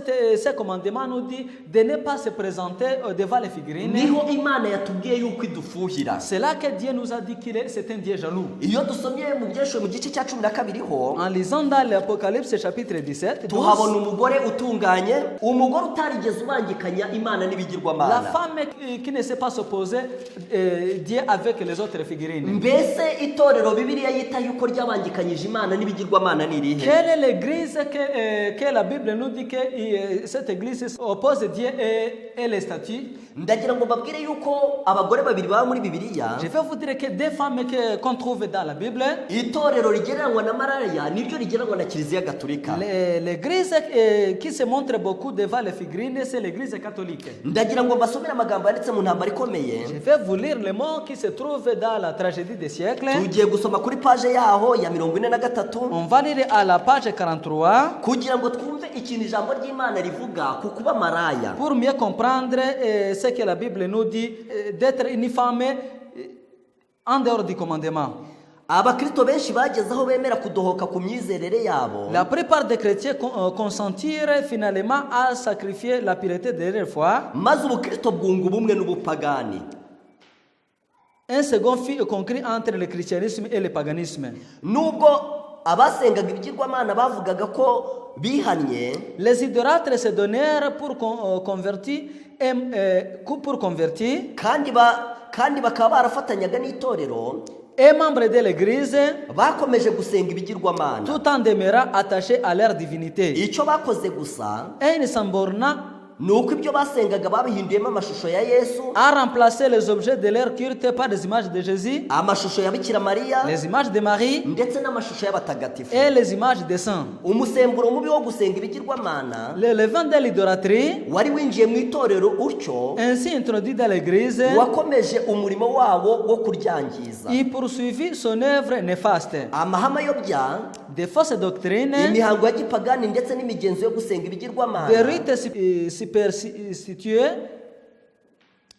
commandement nous dit de ne pas se présenter devant les figurines, niho Imana yatubwiye yuko idufuhira. c'est là que Dieu nous a dit qu'il est c'est un Dieu jaloux. Iyo dusomye mu byahishwe mu gice cya 12 ho, En lisant dans l'Apocalypse chapitre 17, tuhabona umugore utunganye, umugore utarigeze ubangikanya Imana la n'ibigirwamana. femme qui ne sait pas s'opposer Dieu avec les autres figurines. Mbese itorero Bibiliya yita yuko ryabangikanyije Imana n'ibigirwamana ni irihe? Quelle est l'église que la Bible nous dit que cette église oppose Dieu et les statues? Ndagira ngo mbabwire yuko abagore babiri baba muri Bibiliya, Je vais vous dire que deux femmes qu'on trouve dans la Bible, itorero rigereranywa na maraya niryo rigereranywa na Kiliziya Gatolika. l'église qui se montre beaucoup devant les figurines, c'est l'église catholique. Ndagira ngo mbasomere amagambo yanditse mu ntambara ikomeye. Je vais vous lire les mots qui se trouvent dans la tragédie des siècles. Tugiye gusoma kuri page yaho ya 43 On va lire à la page 43 kugira ngo twumve ikintu ijambo ry'Imana rivuga ku kuba maraya. pour mieux comprendre ce que la Bible nous dit d'être une femme en dehors du commandement. Abakristo benshi bageze aho bemera kudohoka ku myizerere yabo, La plupart des chrétiens consentirent finalement à sacrifier la pureté de leur foi. maze ubukristo bwunga ubumwe n'ubupagani. Un second fil concret entre le christianisme et le paganisme. Nubwo abasengaga ibigirwamana bavugaga ko bihannye, Les idolâtres se donnèrent pour convertir, kandi bakaba barafatanyaga n'itorero, et membres de l'église, bakomeje gusenga ibigirwamana. tout en demeurant attachés à leur divinité. Icyo bakoze gusa Et ne s'en bornant ni uko ibyo basengaga babihinduyemo amashusho ya Yesu, à remplacer les objets de leur culte par des images de Jésus, amashusho ya Bikira Mariya, les images de Marie ndetse n'amashusho y'abatagatifu. et les images des saints. Umusemburo mubi wo gusenga ibigirwamana Le levain de l'idolâtrie, wari winjiye mu itorero utyo, ainsi introduit dans l'église, wakomeje umurimo wawo wo kuryangiza. il poursuivit son œuvre néfaste. Amahame ayobya, Des fausses doctrines, imihango ya gipagani ndetse n'imigenzo yo gusenga ibigirwamana, des rites superstitieux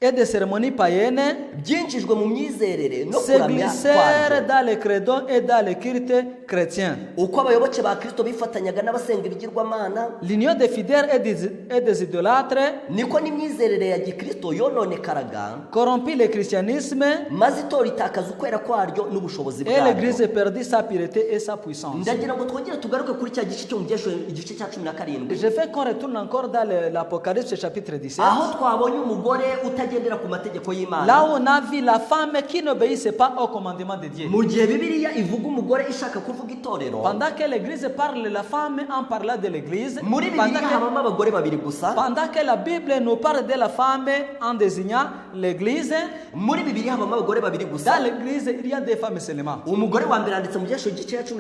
et des cérémonies païennes byinjijwe mu myizerere no se kuramya glissèrent kwayo. dans les credos et dans les cultes chrétiens. Uko abayoboke ba Kristo bifatanyaga n'abasenga ibigirwamana, L'union des fidèles et des idolâtres niko n'imyizerere ya gikristo yononekaraga, corrompit le christianisme maze itorero itakaza ukwera kwaryo n'ubushobozi et l'église bwaryo. perdit sa pureté et sa puissance. Ndagira ngo twongere tugaruke kuri cya gice cyo mu Byahishwe, igice cya 17, Je veux qu'on retourne encore dans l'Apocalypse chapitre 17. aho twabonye umugore utagira itagendera ku mategeko y'Imana. Là où on a vu la femme qui n'obéissait pas au commandement de Dieu. Mu gihe Bibiliya ivuga umugore ishaka kuvuga itorero, Pendant que l'église parle de la femme en parlant de l'église, muri pendant Bibiliya habamo abagore babiri gusa. que la Bible nous parle de la femme en désignant l'église, Muri Bibiliya habamo abagore babiri gusa. dans l'église il y a des femmes seulement. Umugore wa mbere yanditse mu Gihesho igice cya 12.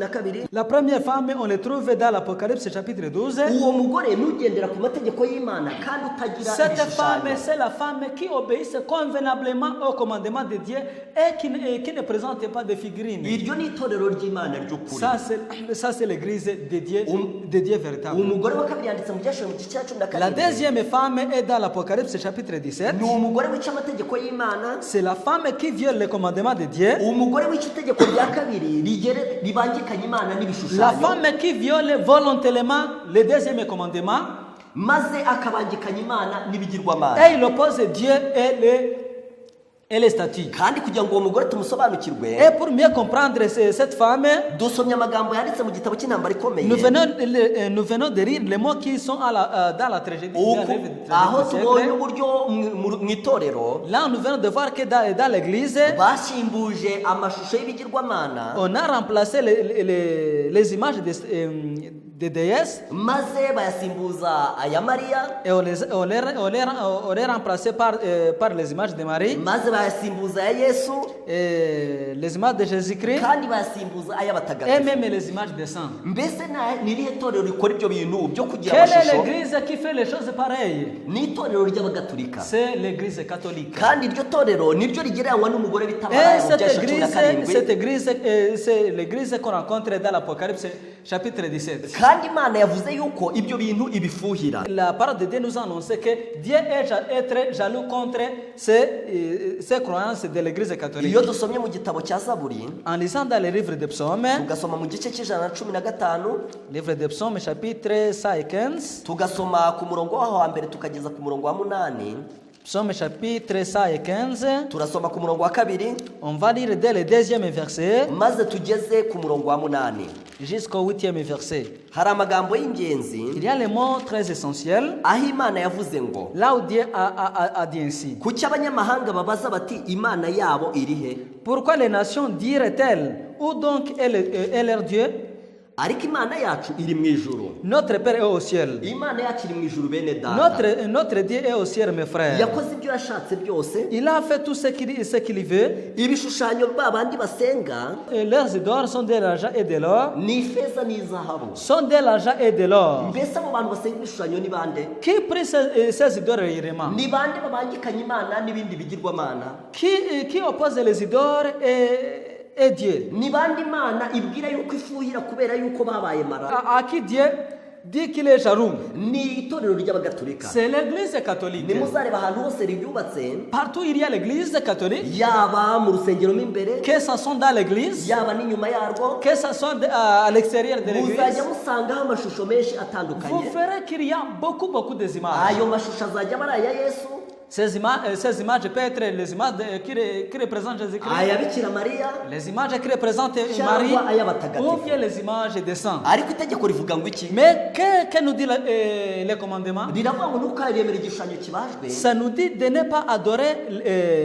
La première femme, on le trouve dans l'Apocalypse chapitre 12. Uwo mugore nugendera ku mategeko y'Imana kandi utagira Cette femme, ibishushanyo. c'est la femme qui obéissait convenablement au commandement de Dieu et qui ne présente pas de figurines. Iryo ni itorero ry'Imana ry'ukuri. Ça, c'est l'église de Dieu véritable. Umugore wa kabiri yanditse mu Gihesho igice cya 12. La deuxième femme est dans l'Apocalypse chapitre 17. Ni umugore wica amategeko y'Imana. C'est la femme qui viole le commandement de Dieu. Umugore wica itegeko rya kabiri ribangikanya Imana La n'ibishushanyo. femme qui viole volontairement le deuxième commandement. Maze akabangikanya Imana n'ibigirwamana. Et il oppose Dieu et les statuts. Kandi kugira ngo uwo mugore tumusobanukirwe, Et pour mieux comprendre cette femme, dusomye amagambo yanditse mu gitabo cy'intambara ikomeye. nous venons de lire les mots qui sont dans la tragédie. Aho tubonye uburyo mu itorero Là, nous venons de voir que dans l'église, basimbuje amashusho y'ibigirwamana, on a remplacé les images des déesses maze bayasimbuza aya Mariya, et on les remplacé par les images de Marie maze bayasimbuza aya Yesu, et les images de Jésus-Christ kandi bayasimbuza aya et batagatifu. même les images des saints. Mbese ni irihe torero rikora ibyo bintu byo kugira Quelle est amashusho? l'église qui fait les choses pareilles? Ni itorero ry'abagatulika. C'est l'église catholique. Kandi iryo torero niryo rigereranywa n'umugore bita Et Mariya mu cette Gihesho église, 17. c'est l'église qu'on rencontre dans l'Apocalypse chapitre 17. Kandi Imana yavuze yuko ibyo bintu ibifuhira. La parole de Dieu nous annonce que Dieu est très jaloux contre ces croyances de l'église catholique. Iyo dusomye mu gitabo cya Zaburi, En lisant dans le livre des psaumes, tugasoma mu gice cy'ijana livre des psaumes chapitre 115, tugasoma ku murongo waho wa mbere tukageza ku murongo wa 8, psaume chapitre 115, turasoma ku murongo wa 2 on va lire dès le deuxième verset maze tugeze ku murongo wa 8. jusqu'au huitième verset. Hari amagambo y'ingenzi Il y a les mots très essentiels. aho Imana yavuze ngo, Là où Dieu a dit ainsi. kuki abanyamahanga babaza bati Imana yabo iri he? Pourquoi les nations diraient-elles, où donc est leur Dieu? Ariko Imana yacu iri mu ijuru. Notre Père est au ciel. Imana yacu iri mu ijuru bene data. Notre Dieu est au ciel, mes frères. Yakoze ibyo yashatse byose. Il a fait tout ce qu'il veut. Ibishushanyo babandi basenga Et leurs idoles sont de l'argent et de l'or. ni ifeza n'izahabu. Sont de l'argent et de l'or. Mbese abo bantu basenga ibishushanyo ni bande? Qui prie ces idoles réellement? Ni bande babangikanya Imana n'ibindi bigirwamana? Qui oppose les idoles et Dieu? Ni bande Imana ibwira yuko ifuhira kubera yuko babaye mara? À qui Dieu dit qu'il est jaloux? Ni itorero ry'abagatulika. C'est l'église catholique. Nimuzareba ahantu hose ribyubatse, Partout il y a l'église catholique, yaba mu rusengero mo imbere, que ce soit dans l'église, yaba n'inyuma yarwo, que ce soit à l'extérieur de l'église, muzajya musangaho amashusho menshi vous atandukanye. verrez qu'il y a beaucoup des images. Ayo mashusho azajya aba ari aya Yesu, Ces images peuvent être les images qui représentent Jésus-Christ, aya Bikira Mariya, les images qui représentent Marie, cyangwa aya ou batagatifu. bien les images des saints. Ariko itegeko rivuga ngo iki? Mais que nous dit le commandement? Riravuga ngo ntukaremere igishushanyo kibajwe, Ça nous dit de ne pas adorer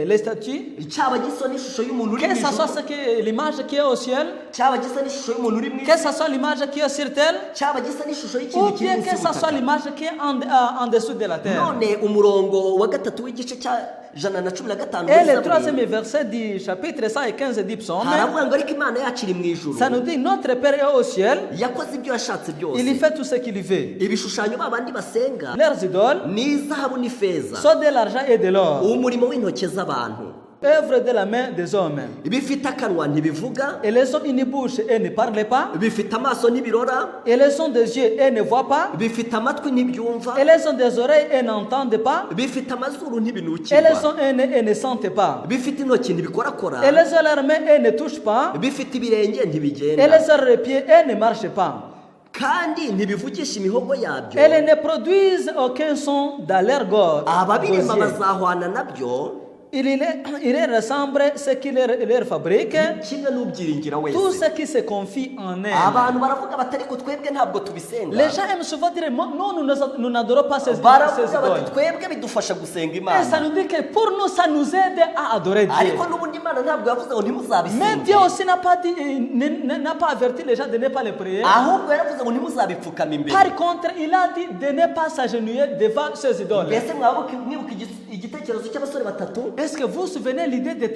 les statues, cyaba gisa n'ishusho y'umuntu uri que mu ce soit ijuru, l'image qui est au ciel, cyaba gisa n'ishusho y'umuntu uri mu que isi, ce soit l'image qui est sur terre, cyaba gisa n'ishusho ou y'ikintu kiri bien munsi que ce soit y'ubutaka. l'image qui est en dessous de la terre. None umurongo wa gatatu w'igice cya 115 Et le muri troisième Zaburi verset du chapitre 115 du psaume, haravuga ngo ariko Imana yacu iri mu ijuru, ça nous dit notre Père est au ciel, yakoze ibyo yashatse byose. il y fait tout ce qu'il veut. Ibishushanyo babandi basenga Leurs idoles ni izahabu n'ifeza, sont de l'argent et de l'or, umurimo w'intoki z'abantu, œuvre de la main des hommes. bifite akanwa ntibivuga, Elles ont une bouche et ne parlent pas, bifite amaso ntibirora, elles ont des yeux et ne voient pas, bifite amatwi ntibyumva, elles ont des oreilles et n'entendent pas, bifite amazuru elles ntibinukirwa, ont un nez et ne sentent pas, bifite intoki ntibikorakora, elles ont leurs mains et ne touchent pas, bifite ibirenge ntibigenda, elles ont les pieds et ne marchent pas. kandi ntibivugisha imihogo yabyo. Elles ne produisent aucun son dans leur gorge. Ababirema bazahwana nabyo, il rassemble ce qu'il leur fabrique, kimwe n'ubyiringira tout wese ce qui se confie en elle. abantu baravuga bati ariko twebwe ntabwo tubisenga Les gens aiment souvent dire non, nous n'adorons pas ces baravuga bati idoles. twebwe bidufasha gusenga Et ça imana nous dit que pour nous, ça nous aide à adorer Dieu. ariko n'ubundi imana ntabwo yavuze ngo Mais ntimuzabisenge Dieu aussi n'a pas dit, n'a pas averti les gens de ne pas les prier. ahubwo yaravuze ngo ntimuzabipfukama imbere Par contre, il a dit de ne pas s'agenouiller devant ces idoles. mbese mwibuka igitekerezo cy'abasore batatu Est-ce que vous vous souvenez l'idée des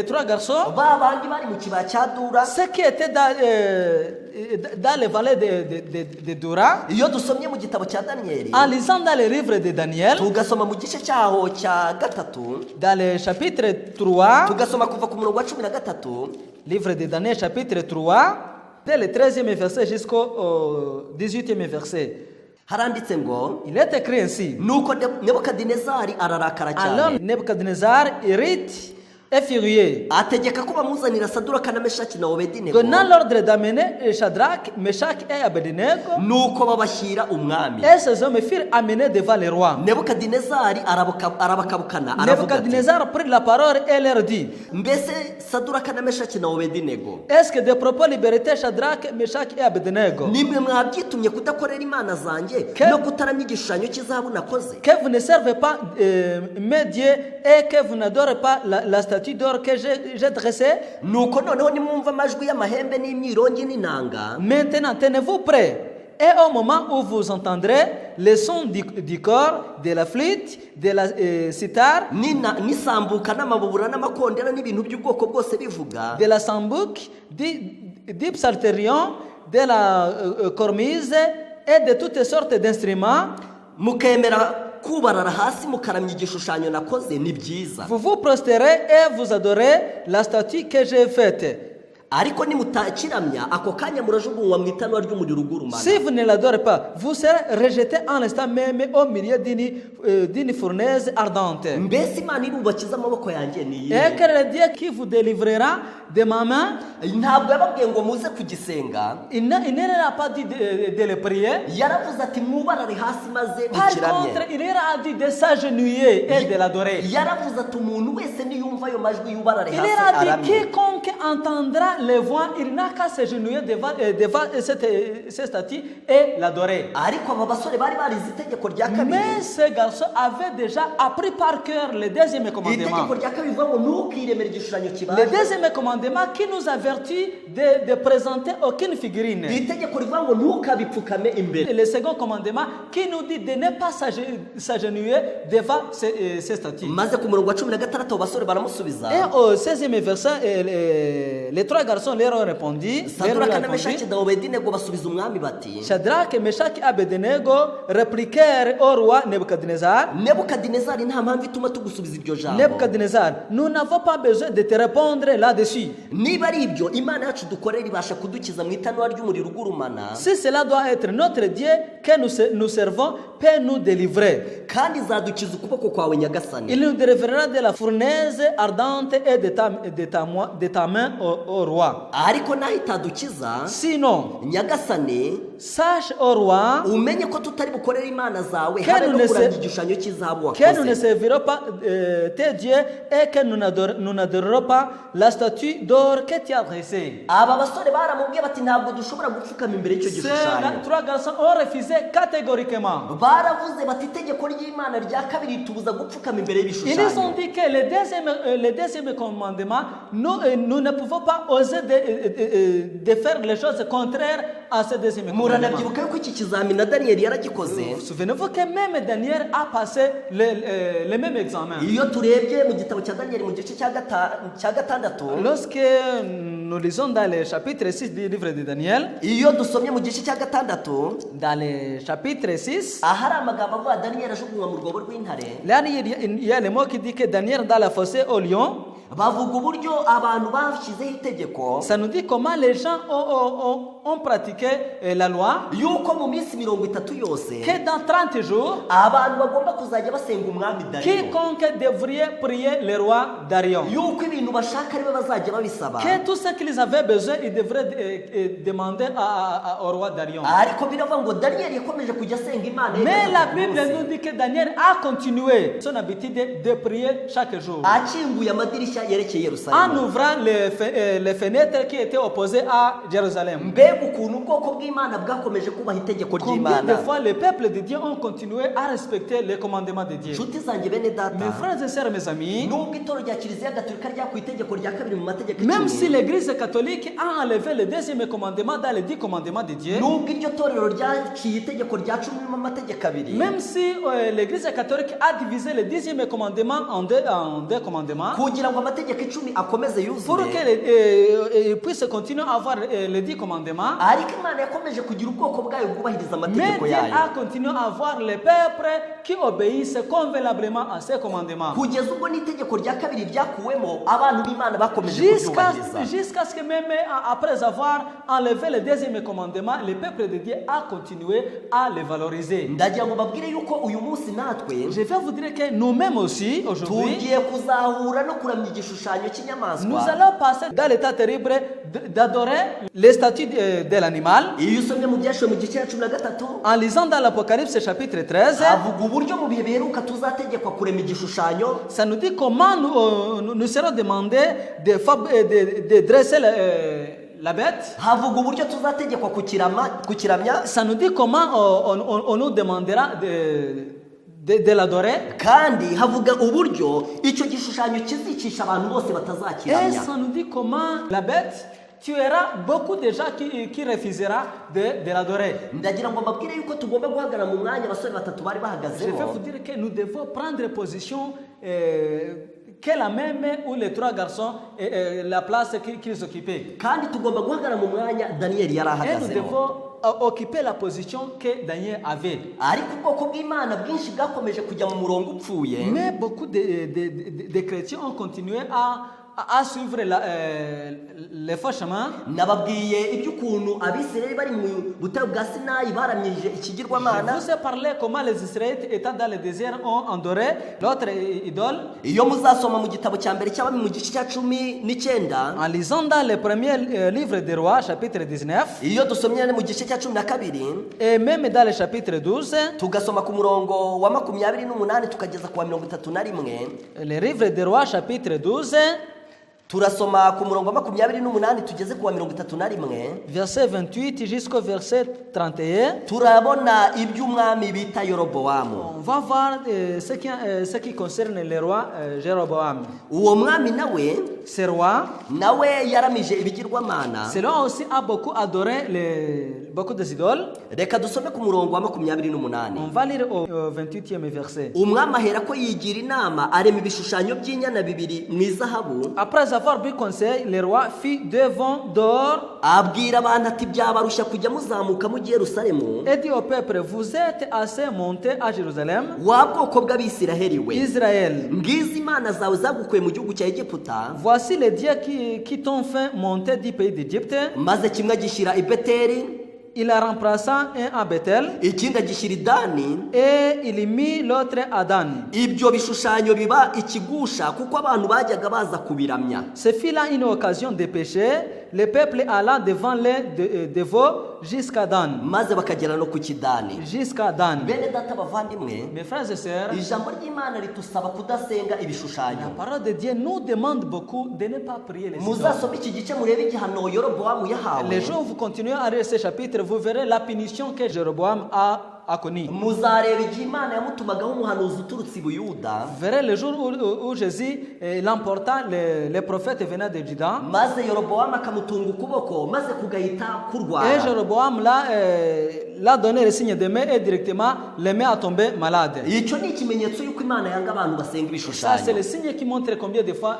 trois garçons? ba bandi bari mu kibaya cya dura Ceux qui étaient dans les vallées de Dura, iyo dusomye mu gitabo cya daniyeli en lisant dans les livres de Daniel, tugasoma mu gice cyaho cya gatatu dans le chapitre 3, tugasoma kuva ku murongo wa 13 livre de Daniel chapitre 3, dès le 13e verset jusqu'au 18e verset. haranditse ngo Il est écrit ainsi. nuko nebukadinezari ararakara Alors cyane Nebuchadnezzar irrite et furieux, ategeka ko bamuzanira saduraka na meshaki na obedenego donnant l'ordre d'amener Shadrach, Meshach et Abednego. nuko babashyira umwami Et ces hommes furent amenés devant le roi. nebukadinezari arabakabukana aravuga ati Nebuchadnezzar prit la parole et leur dit, mbese saduraka na meshaki na obedenego est-ce que des propos libéraient Shadrach, Meshach et Abednego, nimwe mwabyitumye kudakorera imana zanjye Ke- no kutaramya igishushanyo cy'izahabu nakoze que vous ne servez pas mes dieux et que vous n'adorez pas la statue d'or que j'ai dressée? nuko noneho nimwumva amajwi y'amahembe n'imyirongi n'inanga Maintenant, tenez-vous prêts. Et au moment où vous entendrez le son du corps, de la flûte, de la sitar, n'isambuka n'amabubura n'amakondera n'ibintu by'ubwoko bwose bivuga de la sambuc, du psalterion, de la cormise et de toutes sortes d'instruments, mukemera kubarara hasi mukaramya igishushanyo nakoze ni byiza vous vous prostérez et vous adorez la statue que j'ai faite. ariko nimutakiramya ako kanya murajugunywa mu itanura ry'umuriro ugurumana Si vous ne l'adorez pas, vous serez rejeté en l'instant même au milieu d'une fournaise ardente. mbese imana irubakiza amaboko yanjye ni Et que le Dieu qui vous délivrera de ma main, ntabwo yababwiye ngo muze kugisenga il ne leur a pas dit de le prier. yaravuze ati mwubarare hasi maze Par mukiramye contre, il leur a dit de s'agenouiller et de l'adorer. yaravuze ati umuntu wese niyumva ayo majwi yubarare Il hasi leur a dit aramye quiconque entendra les voix, il n'a qu'à s'agenouiller devant cette statue et l'adorer. ariko aba basore bari barize itegeko rya kabiri Mais ce garçon avait déjà appris par cœur le deuxième commandement. itegeko rya kabiri rivuga ngo ntukiremere igishushanyo Le kibaye deuxième commandement qui nous avertit de présenter aucune figurine. itegeko rivuga ngo ntukabipfukame imbere Le second commandement qui nous dit de ne pas s'agenouiller devant ces statues. maze ku murongo wa 16 abo basore baramusubiza Et au 16e verset, les trois garçons leur ont répondu. saduraka na meshaki na obedenego basubiza umwami bati Shadrach, Meshach et Abednego répliquèrent au roi Nebuchadnezzar. nebukadinezari nta mpamvu ituma tugusubiza iryo jambo Nebuchadnezzar, nous n'avons pas besoin de te répondre là-dessus. niba ari ibyo imana yacu dukorera ibasha kudukiza mu itanura ry'umuriro ugurumana Si cela doit être notre Dieu que nous servons, peut nous délivrer. kandi izadukiza ukuboko kwawe nyagasani Il nous délivrera de la fournaise ardente et de ta main au roi. ariko naho itadukiza Sinon, nyagasani sache au roi umenye ko tutari bukorera imana zawe Que habe nous no ne kuramya se- igishushanyo cy'izahabu que nous ne wakoze servirons pas tes dieux et que nous n'adorerons pas la statue d'or que tu as dressée. aba basore baramubwiye bati ntabwo dushobora gupfukama imbere y'icyo Ces gishushanyo trois garçons ont refusé catégoriquement. baravuze bati itegeko ry'imana rya kabiri ritubuza gupfukama imbere Ils ont y'ibishushanyo dit que le deuxième commandement, nous ne pouvons pas oser de faire les choses contraires à ce deuxième commandement. muranabyibuka yuko iki kizamini na daniyeli yaragikoze Souvenez-vous que même Daniel a passé le même examen. iyo turebye mu gitabo cya daniyeli mu gice cya gatandatu Lorsque nous lisons dans le chapitre 6 du livre de Daniel, iyo dusomye mu gice cya gatandatu dans le chapitre 6, ahari amagambo avuga daniyeli ajugunywa mu rwobo rw'intare là il y a le mot qui dit que Daniel dans la fossée au lion, bavuga uburyo abantu bashyizeho itegeko Ça nous dit comment les gens ont pratiqué la loi. yuko mu minsi 30 yose Que dans 30 jours, abantu bagomba kuzajya basenga umwami Dariyo, quiconque devrait prier le roi Darion. yuko ibintu bashaka aribo bazajya babisaba, Que tout ce qu'ils avaient besoin, ils devraient demander au roi Darion. ariko biravuga ngo Daniyeli yakomeje kujya asenga Imana ye Mais la gatatu ku Bible munsi. nous dit que Daniel a continué son habitude de prier chaque jour. akinguye amadirishya yerekeye En Yerusalemu. ouvrant les fenêtres qui étaient opposées à Jérusalem. Mbega ukuntu ubwoko bw'Imana bwakomeje kubaha itegeko Combien de ry'Imana. fois le peuple de Dieu ont continué à respecter les commandements de Dieu. Nshuti zanjye bene data, Mes frères et sœurs, mes amis, nubwo itorero rya Kiliziya Gatolika ryakuye itegeko rya kabiri mu mategeko même si 10, l'église catholique a enlevé le deuxième commandement dans les 10 commandements de Dieu, nubwo iryo torero ryaciye itegeko rya 10 mu mategeko abiri, même si l'église catholique a divisé le 10e commandement en deux commandements, kugira ngo amategeko 10 akomeze pour yuzure, qu'ils puissent continuer à avoir les 10 commandements, ariko Imana yakomeje kugira ubwoko bwayo bwubahiriza mais amategeko Dieu yayo, a continué à avoir les peuples qui obéissent convenablement à ces commandements. kugeza ubwo n'itegeko rya kabiri ryakuwemo abantu b'Imana bakomeje Jusqu'à kuryubahiriza. ce que même après avoir enlevé le deuxième commandement, le peuple de Dieu a continué à les valoriser. Ndagira ngo babwire yuko uyu munsi natwe Je vais vous dire que nous-mêmes aussi, aujourd'hui, tugiye kuzahura no kuramya igishushanyo nous cy'inyamaswa. allons passer dans l'état terrible d'adorer les statues de l'animal. Iyo usomye mu byashiwe mu gice cya 13 En lisant dans l'Apocalypse chapitre 13, avuga uburyo mu bihe biheruka tuzategekwa kurema igishushanyo, ça nous dit comment nous serons demandés de dresser la bête. havuga uburyo tuzategekwa kukiramya, Ça nous dit comment on nous demandera de l'adorer. kandi havuga uburyo icyo gishushanyo kizicisha abantu bose Et batazakiramya. ça nous dit comment la bête tuera beaucoup de gens qui refusera de l'adorer. Ndagira ngo mbabwire yuko tugomba guhagarara mu mwanya abasore batatu bari Je vais bahagazemo, vous dire que nous devons prendre position que la même où les trois garçons la place qu'ils occupaient. kandi tugomba guhagarara mu mwanya Daniyeli yari Et nous ahagazemo. devons occuper la position que Daniel avait. Ariko ubwoko bw'Imana bwinshi bwakomeje kujya mu murongo upfuye, Mais beaucoup de chrétiens ont continué à suivre les faux chemins. nababwiye iby'ukuntu Abisirayeli bari mu butayu bwa Sinayi baramyije Je ikigirwamana. vous ai parlé comment les Israélites étant dans le désert ont adoré l'autre idole. Iyo muzasoma mu gitabo cya mbere cy'Abami mu gice cya 19, En lisant dans le premier livre des rois, chapitre 19, iyo dusomye mu gice cya 12 et même dans le chapitre 12, tugasoma ku murongo wa 28 tukageza ku wa 31, le livre des rois, chapitre 12, turasoma ku murongo wa 28 tugeze ku wa 31, verset 28 jusqu'au verset 31. turabona iby'umwami bita Yorobowamu. On va voir ce qui concerne le roi Jéroboam. Uwo mwami nawe Ce roi, yaramije ibigirwamana. ce roi aussi a beaucoup adoré beaucoup des idoles. Reka dusome ku murongo wa 28. On va lire au 28e verset. Umwami ahera ko yigira inama arema ibishushanyo by'inyana bibiri mu izahabu, Après avoir pris conseil, le roi fit deux vents d'or abwira abantu ati byabarushya kujya muzamuka mujye Yerusalemu, et dit au peuple, vous êtes assez montés à Jérusalem, wa bwoko bw'Abisiraheli we, Israël. ngizi imana zawe zagukuye mu gihugu cya Egiputa, Voici les dieux qui t'ont fait monter du pays d'Égypte. maze kimwe agishyira i Beteli, Il a remplacé un à Bethel ikindi agishyira i Dani. et il mit l'autre à Dan. Ibyo bishushanyo biba ikigusha kuko abantu bajyaga baza kubiramya. Ce fut là une occasion de pécher. Le peuple alla devant les dévots jusqu'à Dan. Maze bakagera no ku Kidani. Jusqu'à Dan. Bene data bavandimwe, Mes frères et sœurs, ijambo ry'Imana ritusaba kudasenga la ibishushanyo. parole de Dieu nous demande beaucoup de ne pas prier les idoles. Muzasome iki gice murebe igihano Yorobowamu yahawe. Les jours où vous continuez à lire ce chapitre, vous verrez la punition que Jéroboam a connue. Muzareba igihe Imana yamutumagaho umuhanuzi uturutse i Buyuda, Vous verrez le jour où Jésus l'emporta, les prophètes venant de Juda. maze Yorobowamu akamutunga ukuboko maze kugahita Et kurwara. Jéroboam l'a donné le signe de main et directement les mains a tombé malade. Icyo ni ikimenyetso y'uko Imana yanga abantu basenga Ça, c'est ibishushanyo. le signe qui montre combien de fois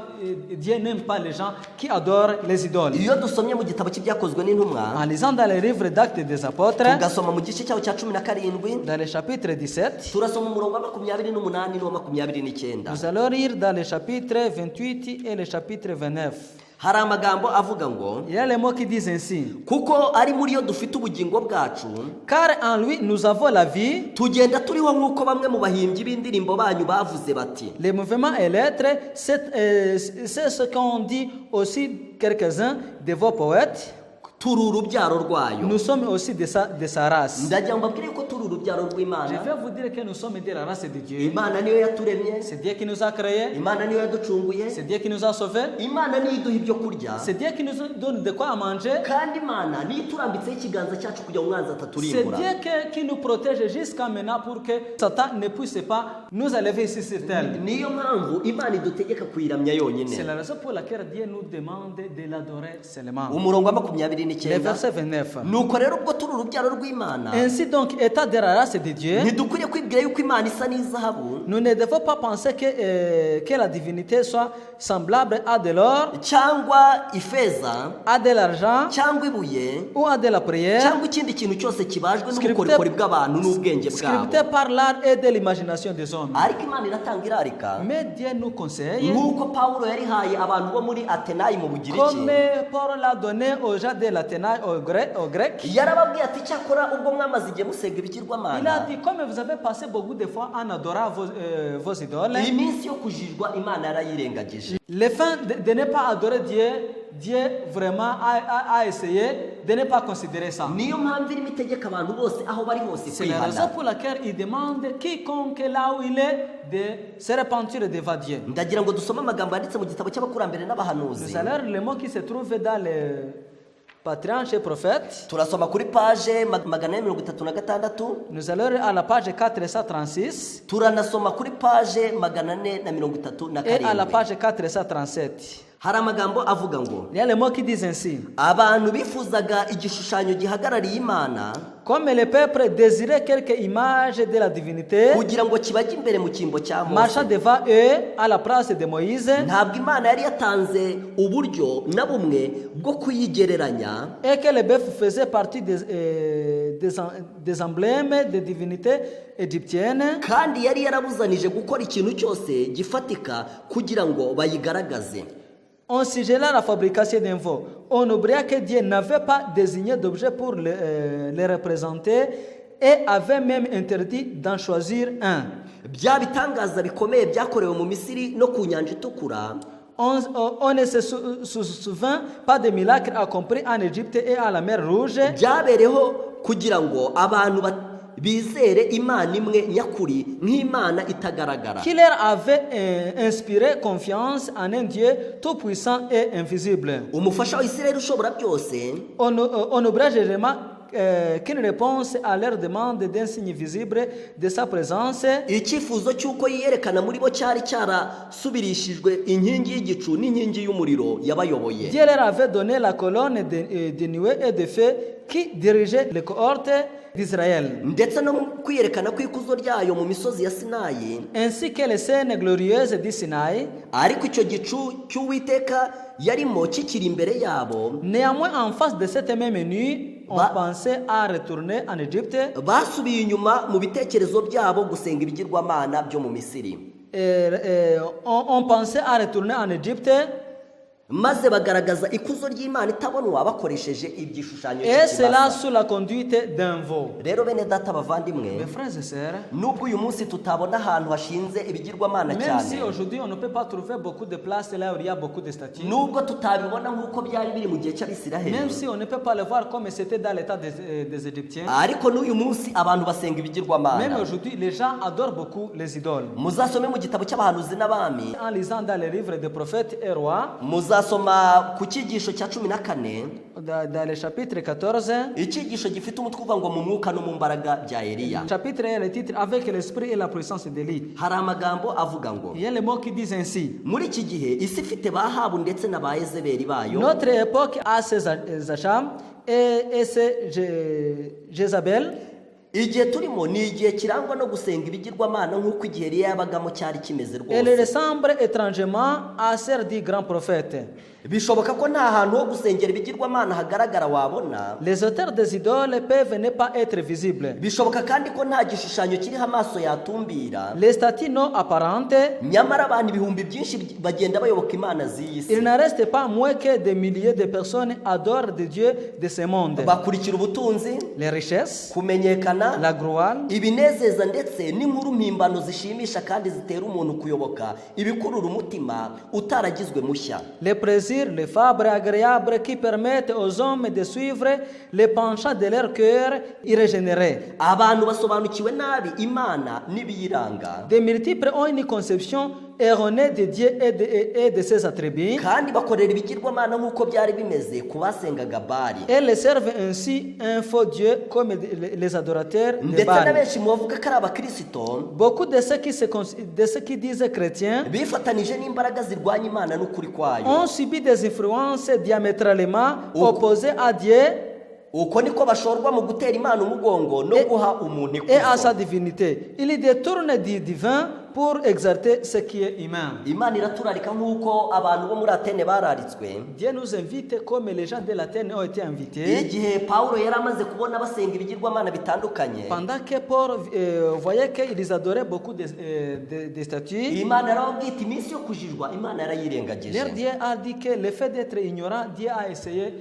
Dieu n'aime pas les gens qui adorent les idoles. Iyo dusomye mu gitabo cy'ibyakozwe n'intumwa, En lisant dans les livres d'Actes des Apôtres, tugasoma mu gice cyaho cya 17, 17 dans le chapitre 17, turasoma umurongo wa 28 n'uwa 29. nous allons lire dans le chapitre 28 et le chapitre 29. Hari amagambo avuga ngo Il y a les mots qui disent ainsi: kuko ari muri yo dufite ubugingo bwacu, car en lui nous avons la vie. tugenda turiho nk'uko bamwe mu bahimbyi b'indirimbo banyu bavuze bati. Les mouvements et lettres, c'est ce qu'ont dit aussi quelques-uns de vos poètes. Turi urubyaro rwayo. Nous sommes aussi de sa race. Ndagira ngo mbabwire ko turi urubyaro Je rw'Imana. vais vous dire que nous sommes de la race de Dieu. Imana niyo yaturemye, C'est Dieu qui nous a créés. Imana niyo yaducunguye, C'est Dieu qui nous a sauvés. Imana niyo iduha ibyo kurya, C'est Dieu qui nous donne de quoi à manger. kandi Imana niyo iturambitseho ikiganza cyacu kugira ngo umwanzi C'est ataturimbura. Dieu qui nous protège jusqu'à maintenant pour que Satan ne puisse pas nous enlever ici sur terre. Niyo mpamvu Imana idutegeka kuyiramya C'est yonyine. la raison pour laquelle Dieu nous demande de l'adorer seulement. Umurongo wa Le 29. verset 29. Nuko rero ubwo turi urubyaro rw'Imana, Ainsi donc, état de la race de Dieu, ntidukwiriye kwibwira yuko Imana isa n'izahabu, nous ne devons pas penser que la divinité soit semblable à de l'or, cyangwa ifeza, à de l'argent cyangwa ibuye, ou à de la prière, cyangwa ikindi kintu cyose kibajwe Scripté- n'ubukorikori bw'abantu n'ubwenge bwabo. scripté par l'art et de l'imagination des hommes. Ariko Imana iratanga irarika, Mais Dieu nous conseille, nk'uko Pawulo yarihaye abantu bo muri Atenayi mu Bugiriki, comme Paul l'a donné aux gens de l'Athéna, aux Grecs, yarababwiye ati cyakora ubwo mwamaze igihe musenga il a ibigirwamana, dit, comme vous avez passé beaucoup de fois en adorant vos idoles, iyi minsi yo kujijwa Imana yarayirengagije. le fait de ne pas adorer Dieu, Dieu vraiment a essayé de ne pas considérer ça. Niyo mpamvu irimo itegeka abantu bose aho bari hose C'est la raison kwihana. pour laquelle il demande quiconque là où il est de se repentir devant Dieu. Ndagira ngo dusome amagambo yanditse mu gitabo cy'abakurambere n'abahanuzi. Nous allons lire les mots qui se trouvent dans les patriarches et prophètes. Turasoma kuri page 436, Nous allons lire à la page 436 turanasoma kuri page et à la 437. page 437. Hari amagambo avuga ngo Il y a les mots qui disent ainsi: abantu bifuzaga igishushanyo gihagarariye Imana comme le peuple désirait quelque image de la divinité, kugira ngo kibajye imbere mu cyimbo cya marchant Mose. devant eux à la place de Moïse, Ntabwo Imana yari yatanze uburyo na bumwe bwo kuyigereranya, et que le bœuf faisait partie des emblèmes des divinités égyptiennes, kandi yari yarabuzanije gukora ikintu cyose gifatika kugira ngo bayigaragaze. on sigela la fabrication d'un veau. On oublia que Dieu n'avait pas désigné d'objet pour les représenter et avait même interdit d'en choisir un. Bya bitangaza bikomeye byakorewe mu Misiri no ku Nyanja Itukura, On ne se souvient pas des miracles accomplis en Égypte et à la mer Rouge, byabereho kugira ngo abantu bizere Imana imwe nyakuri nk'Imana itagaragara. qui leur avait inspiré confiance en un Dieu tout-puissant et invisible. Umufasha wa Isirayeli ushobora byose On oublia généralement qu'une réponse à leur demande d'un signe visible de sa présence, icyifuzo cy'uko yiyerekana muri bo cyari cyarasubirishijwe inkingi y'igicu n'inkingi y'umuriro yabayoboye. Dieu leur avait donné la colonne de nuée et de feu qui dirigeait les cohortes d'Israël, Ndetse no mu kwiyerekana kw'ikuzo ryayo mu misozi ya Sinayi. ainsi que les scènes glorieuses du Sinaï. Ariko icyo gicu cy'Uwiteka yarimo kikiri imbere yabo, Néanmoins, en face de cette même nuit, on pensait à retourner en Égypte. basubiye inyuma mu bitekerezo byabo gusenga ibigirwamana byo mu Misiri, On pensait à retourner en Égypte, maze bagaragaza ikuzo ry'Imana itabonwa bakoresheje igishushanyo et cela cy'ikimasa. sous la conduite d'un veau. Rero bene data Mes bavandimwe, frères et sœurs, nubwo uyu munsi tutabona ahantu hashinze ibigirwamana même cyane, si aujourd'hui on ne peut pas trouver beaucoup de places là où il y a beaucoup de statues, nubwo tutabibona nk'uko byari biri mu gihe cy'Abisiraheli, même si on ne peut pas le voir comme c'était dans l'état des Égyptiens, ariko n'uyu munsi abantu basenga même ibigirwamana. aujourd'hui les gens adorent beaucoup les idoles. Muzasome mu gitabo cy'abahanuzi n'abami, En lisant dans les livres des prophètes et rois, muzasoma ku cyigisho cya 14, dans le chapitre 14, icyigisho gifite umutwe uvuga ngo mu mwuka no mu mbaraga bya Eliya. chapitre et le titre avec l'esprit et la puissance d'Élie. Hari amagambo avuga ngo Il y a les mots qui disent ainsi: muri iki gihe isi ifite ba Ahabu ndetse na ba Yezebeli bayo, notre époque a ses Acham et ses Jézabel. igihe turimo ni igihe kirangwa no gusenga ibigirwamana nk'uko igihe Eliya yabagamo cyari kimeze Elle rwose. ressemble étrangement à celle du grand prophète. bishoboka ko nta hantu ho gusengera ibigirwamana hagaragara wabona. Les auteurs des idoles peuvent ne pas être visibles. Bishoboka kandi ko nta gishushanyo kiriho amaso yatumbira. Les statues non apparentes, nyamara abantu ibihumbi byinshi bagenda bayoboka imana z'iyi si. il ne reste pas moins que des milliers de personnes adorent des dieux de ce monde. bakurikira ubutunzi, Les richesses, kumenyekana, la gloire, ibinezeza ndetse n'inkuru mpimbano zishimisha kandi zitera umuntu kuyoboka ibikurura umutima utaragizwe mushya. les plaisirs, les fabres agréables qui permettent aux hommes de suivre les penchants de leur cœur irrégénéré. abantu basobanukiwe nabi imana n'ibiyiranga, Des multiples ont une conception erronée de Dieu et de ses attributs. kandi bakorera ibigirwamana nk'uko byari bimeze ku basengaga Bali. Et les servent ainsi un faux Dieu comme les adorateurs de ndetse na Baal. benshi mu bavuga ko ari abakirisito Beaucoup de ceux qui disent chrétiens bifatanije n'imbaraga zirwanya imana n'ukuri kwayo. ont subi des influences diamétralement opposées à Dieu uko niko bashorwa mu gutera imana umugongo no guha umuntu et à sa ikuzo. divinité. Ils détournent du divin pour exalter ce qui est humain. imana iraturarika nk'uko abantu bo muri Atene bararitswe. Dieu nous invite comme les gens de l'Athènes ont été invités. igihe Pawulo yari amaze kubona basenga ibigirwamana bitandukanye, Pendant que Paul voyait qu'ils adoraient beaucoup de statues, imana yarababwira iti iminsi yo kujijwa imana yarayirengagije. leur Dieu a dit que le fait d'être ignorant, Dieu a essayé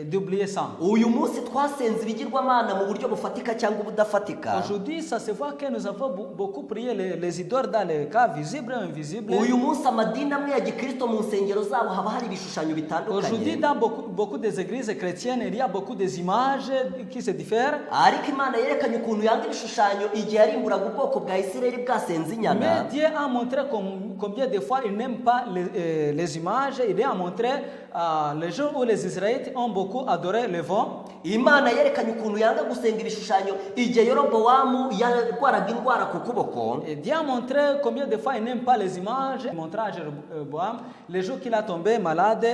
d'oublier ça. uyu munsi twasenze ibigirwamana mu buryo bufatika cyangwa ubudafatika. Aujourd'hui, ça se voit que nous avons beaucoup prié les idoles dans les cas visibles et invisibles. uyu munsi amadini amwe ya gikristo mu nsengero zabo haba hari ibishushanyo Aujourd'hui, bitandukanye, dans beaucoup des églises chrétiennes, il y a beaucoup des images qui se diffèrent. ariko imana yerekanye ukuntu yanga ibishushanyo igihe yarimburaga ubwoko bwa Isirayeli bwasenze inyana. Mais Dieu a montré combien de fois il n'aime pas les images. Il a montré les jours où les Israélites ont beaucoup adoré le vent. imana yerekanye ukuntu yanga gusenga ibishushanyo igihe Yerobowamu yarwaraga indwara ku kuboko. Et Dieu a montré combien de fois il n'aime pas les images. Il montra à Jéroboam les jours qu'il a tombé malade,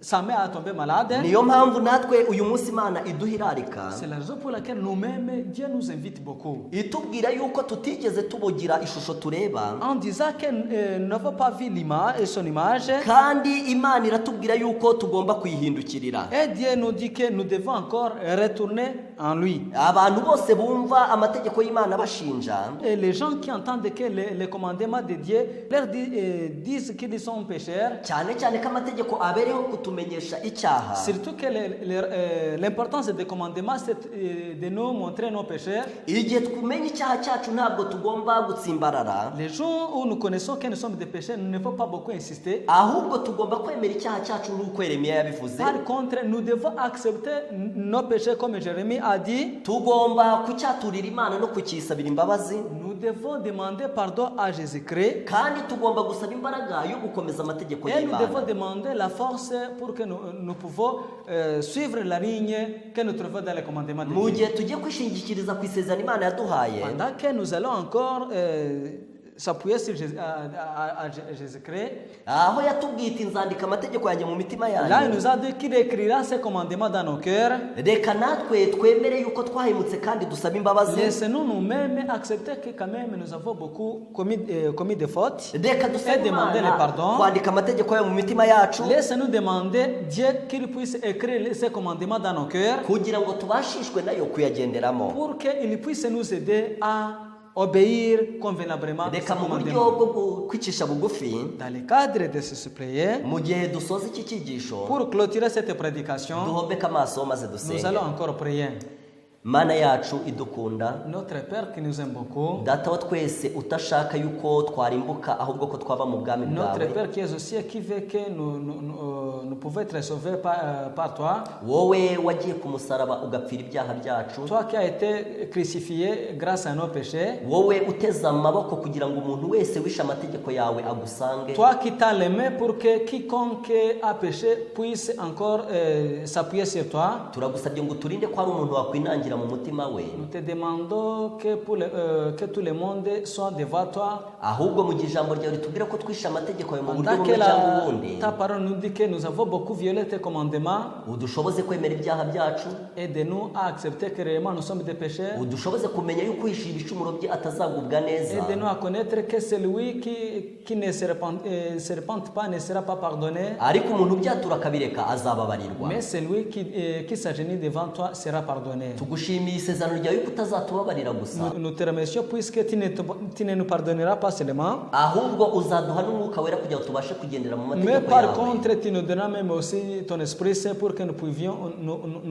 sa mère a tombé malade. niyo mpamvu natwe uyu munsi imana iduha irarika, C'est la raison pour laquelle nous-mêmes, Dieu nous invite beaucoup. itubwira yuko tutigeze tubugira ishusho tureba, En disant que nous n'avons pas vu l'image et son image. kandi imana iratubwira yuko tugomba kuyihindukirira. Et Dieu nous dit que nous devons encore retourner en lui. abantu bose bumva amategeko y'imana bashinja, Et les gens qui entendent que les commandements de Dieu leur disent qu'ils sont pécheurs, cyane cyane ko amategeko abereho kutumenyesha icyaha. surtout que l'importance des commandements, c'est de nous montrer nos pécheurs. igihe twumenya icyaha cyacu ntabwo tugomba gutsimbarara, Les jours où nous connaissons que nous sommes des pécheurs, nous ne faut pas beaucoup insister. ahubwo tugomba kwemera icyaha cyacu nk'uko Yeremiya yabivuze. Par contre, nous devons accepter nos péchés comme Jérémie a dit. tugomba kucyaturira imana no kukisabira imbabazi, Nous devons demander pardon à Jésus-Christ. kandi tugomba gusaba imbaraga yo gukomeza amategeko Et nous devons y'imana. demander la force pour que nous pouvons suivre la ligne que nous trouvons dans les commandements de mu Dieu. gihe tugiye kwishingikiriza ku isezerano imana yaduhaye, Pendant que nous allons encore s'appuyer sur Jésus-Christ, aho yatubwiye iti nzandika amategeko yanjye mu mitima là il yanyu, nous a dit qu'il écrira ses commandements dans nos cœurs. reka natwe twemere yuko twahemutse kandi dusaba imbabazi. Laissez-nous nous-mêmes accepter que quand même nous avons beaucoup commis des fautes. reka dusabe Et demander imana le pardon. kwandika amategeko yayo mu mitima yacu, Laissez-nous demander Dieu qu'il puisse écrire ses commandements dans nos cœurs kugira ngo tubashishwe nayo kuyagenderamo. pour qu'il puisse nous aider à obéir convenablement à ses reka mu buryo commandements. bwo kwicisha bugufi, Dans le cadre de ce prière, mu gihe dusoza iki cyigisho, pour clôturer cette prédication, duhobeke amaso maze nous dusenge. allons encore prier. mana yacu idukunda, Notre Père qui nous aime beaucoup, data wa twese utashaka yuko twarimbuka ahubwo ko twaba mu bwami notre bwawe, Père qui est aussi qui veut que nous pouvons être sauvés par toi, wowe wagiye ku musaraba ugapfira ibyaha byacu, toi qui as été crucifié grâce à nos péchés, wowe uteze amaboko kugira ngo umuntu wese wishe amategeko yawe agusange, toi qui t'as les mains pour que quiconque a péché puisse encore s'appuyer sur toi. turagusabye ngo uturinde ko hari umuntu wakwinangira yihangira mu mutima we, nous te demandons que tout le monde soit devant toi. ahubwo mu gihe ijambo ryawe ritubwira ko twishe amategeko yawe mu buryo Pendant que bumwe cyangwa ubundi, ta parole nous dit que nous avons beaucoup violé tes commandements, udushoboze kwemera ibyaha byacu, aide-nous à accepter que réellement nous sommes des pécheurs. udushoboze kumenya yuko uhisha ibicumuro bye atazagubwa neza, Aide-nous à connaître que celui qui ne se repente pas ne sera pas pardonné, ariko umuntu ubyatura akabireka azababarirwa. mais celui qui s'agenouille devant toi sera pardonné. Tugushimiye isezerano ryawe yuko utazatubabarira gusa, Nous te remercions puisque tu ne nous pardonneras pas seulement, ahubwo uzaduha n'umwuka wera kugira ngo tubashe kugendera mu mais mategeko par yawe. contre tu nous donneras même aussi ton Esprit Saint pour que nous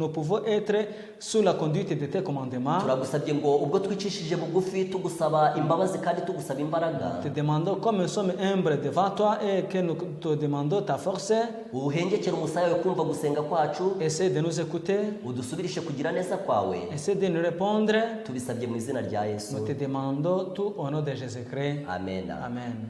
pouvons être sous la conduite de tes commandements. Turagusabye ngo ubwo twicishije bugufi tugusaba imbabazi kandi tugusaba imbaraga, Te demandons comme nous sommes humbles devant toi et que nous te demandons ta force, uhengekere umusaya wawe kumva gusenga kwacu, essaie de nous écouter, udusubirishe kugira neza kwawe, essaie de nous répondre. tubisabye mu izina rya Yesu, Nous te demandons tout au nom de Jésus-Christ. amen. Amen.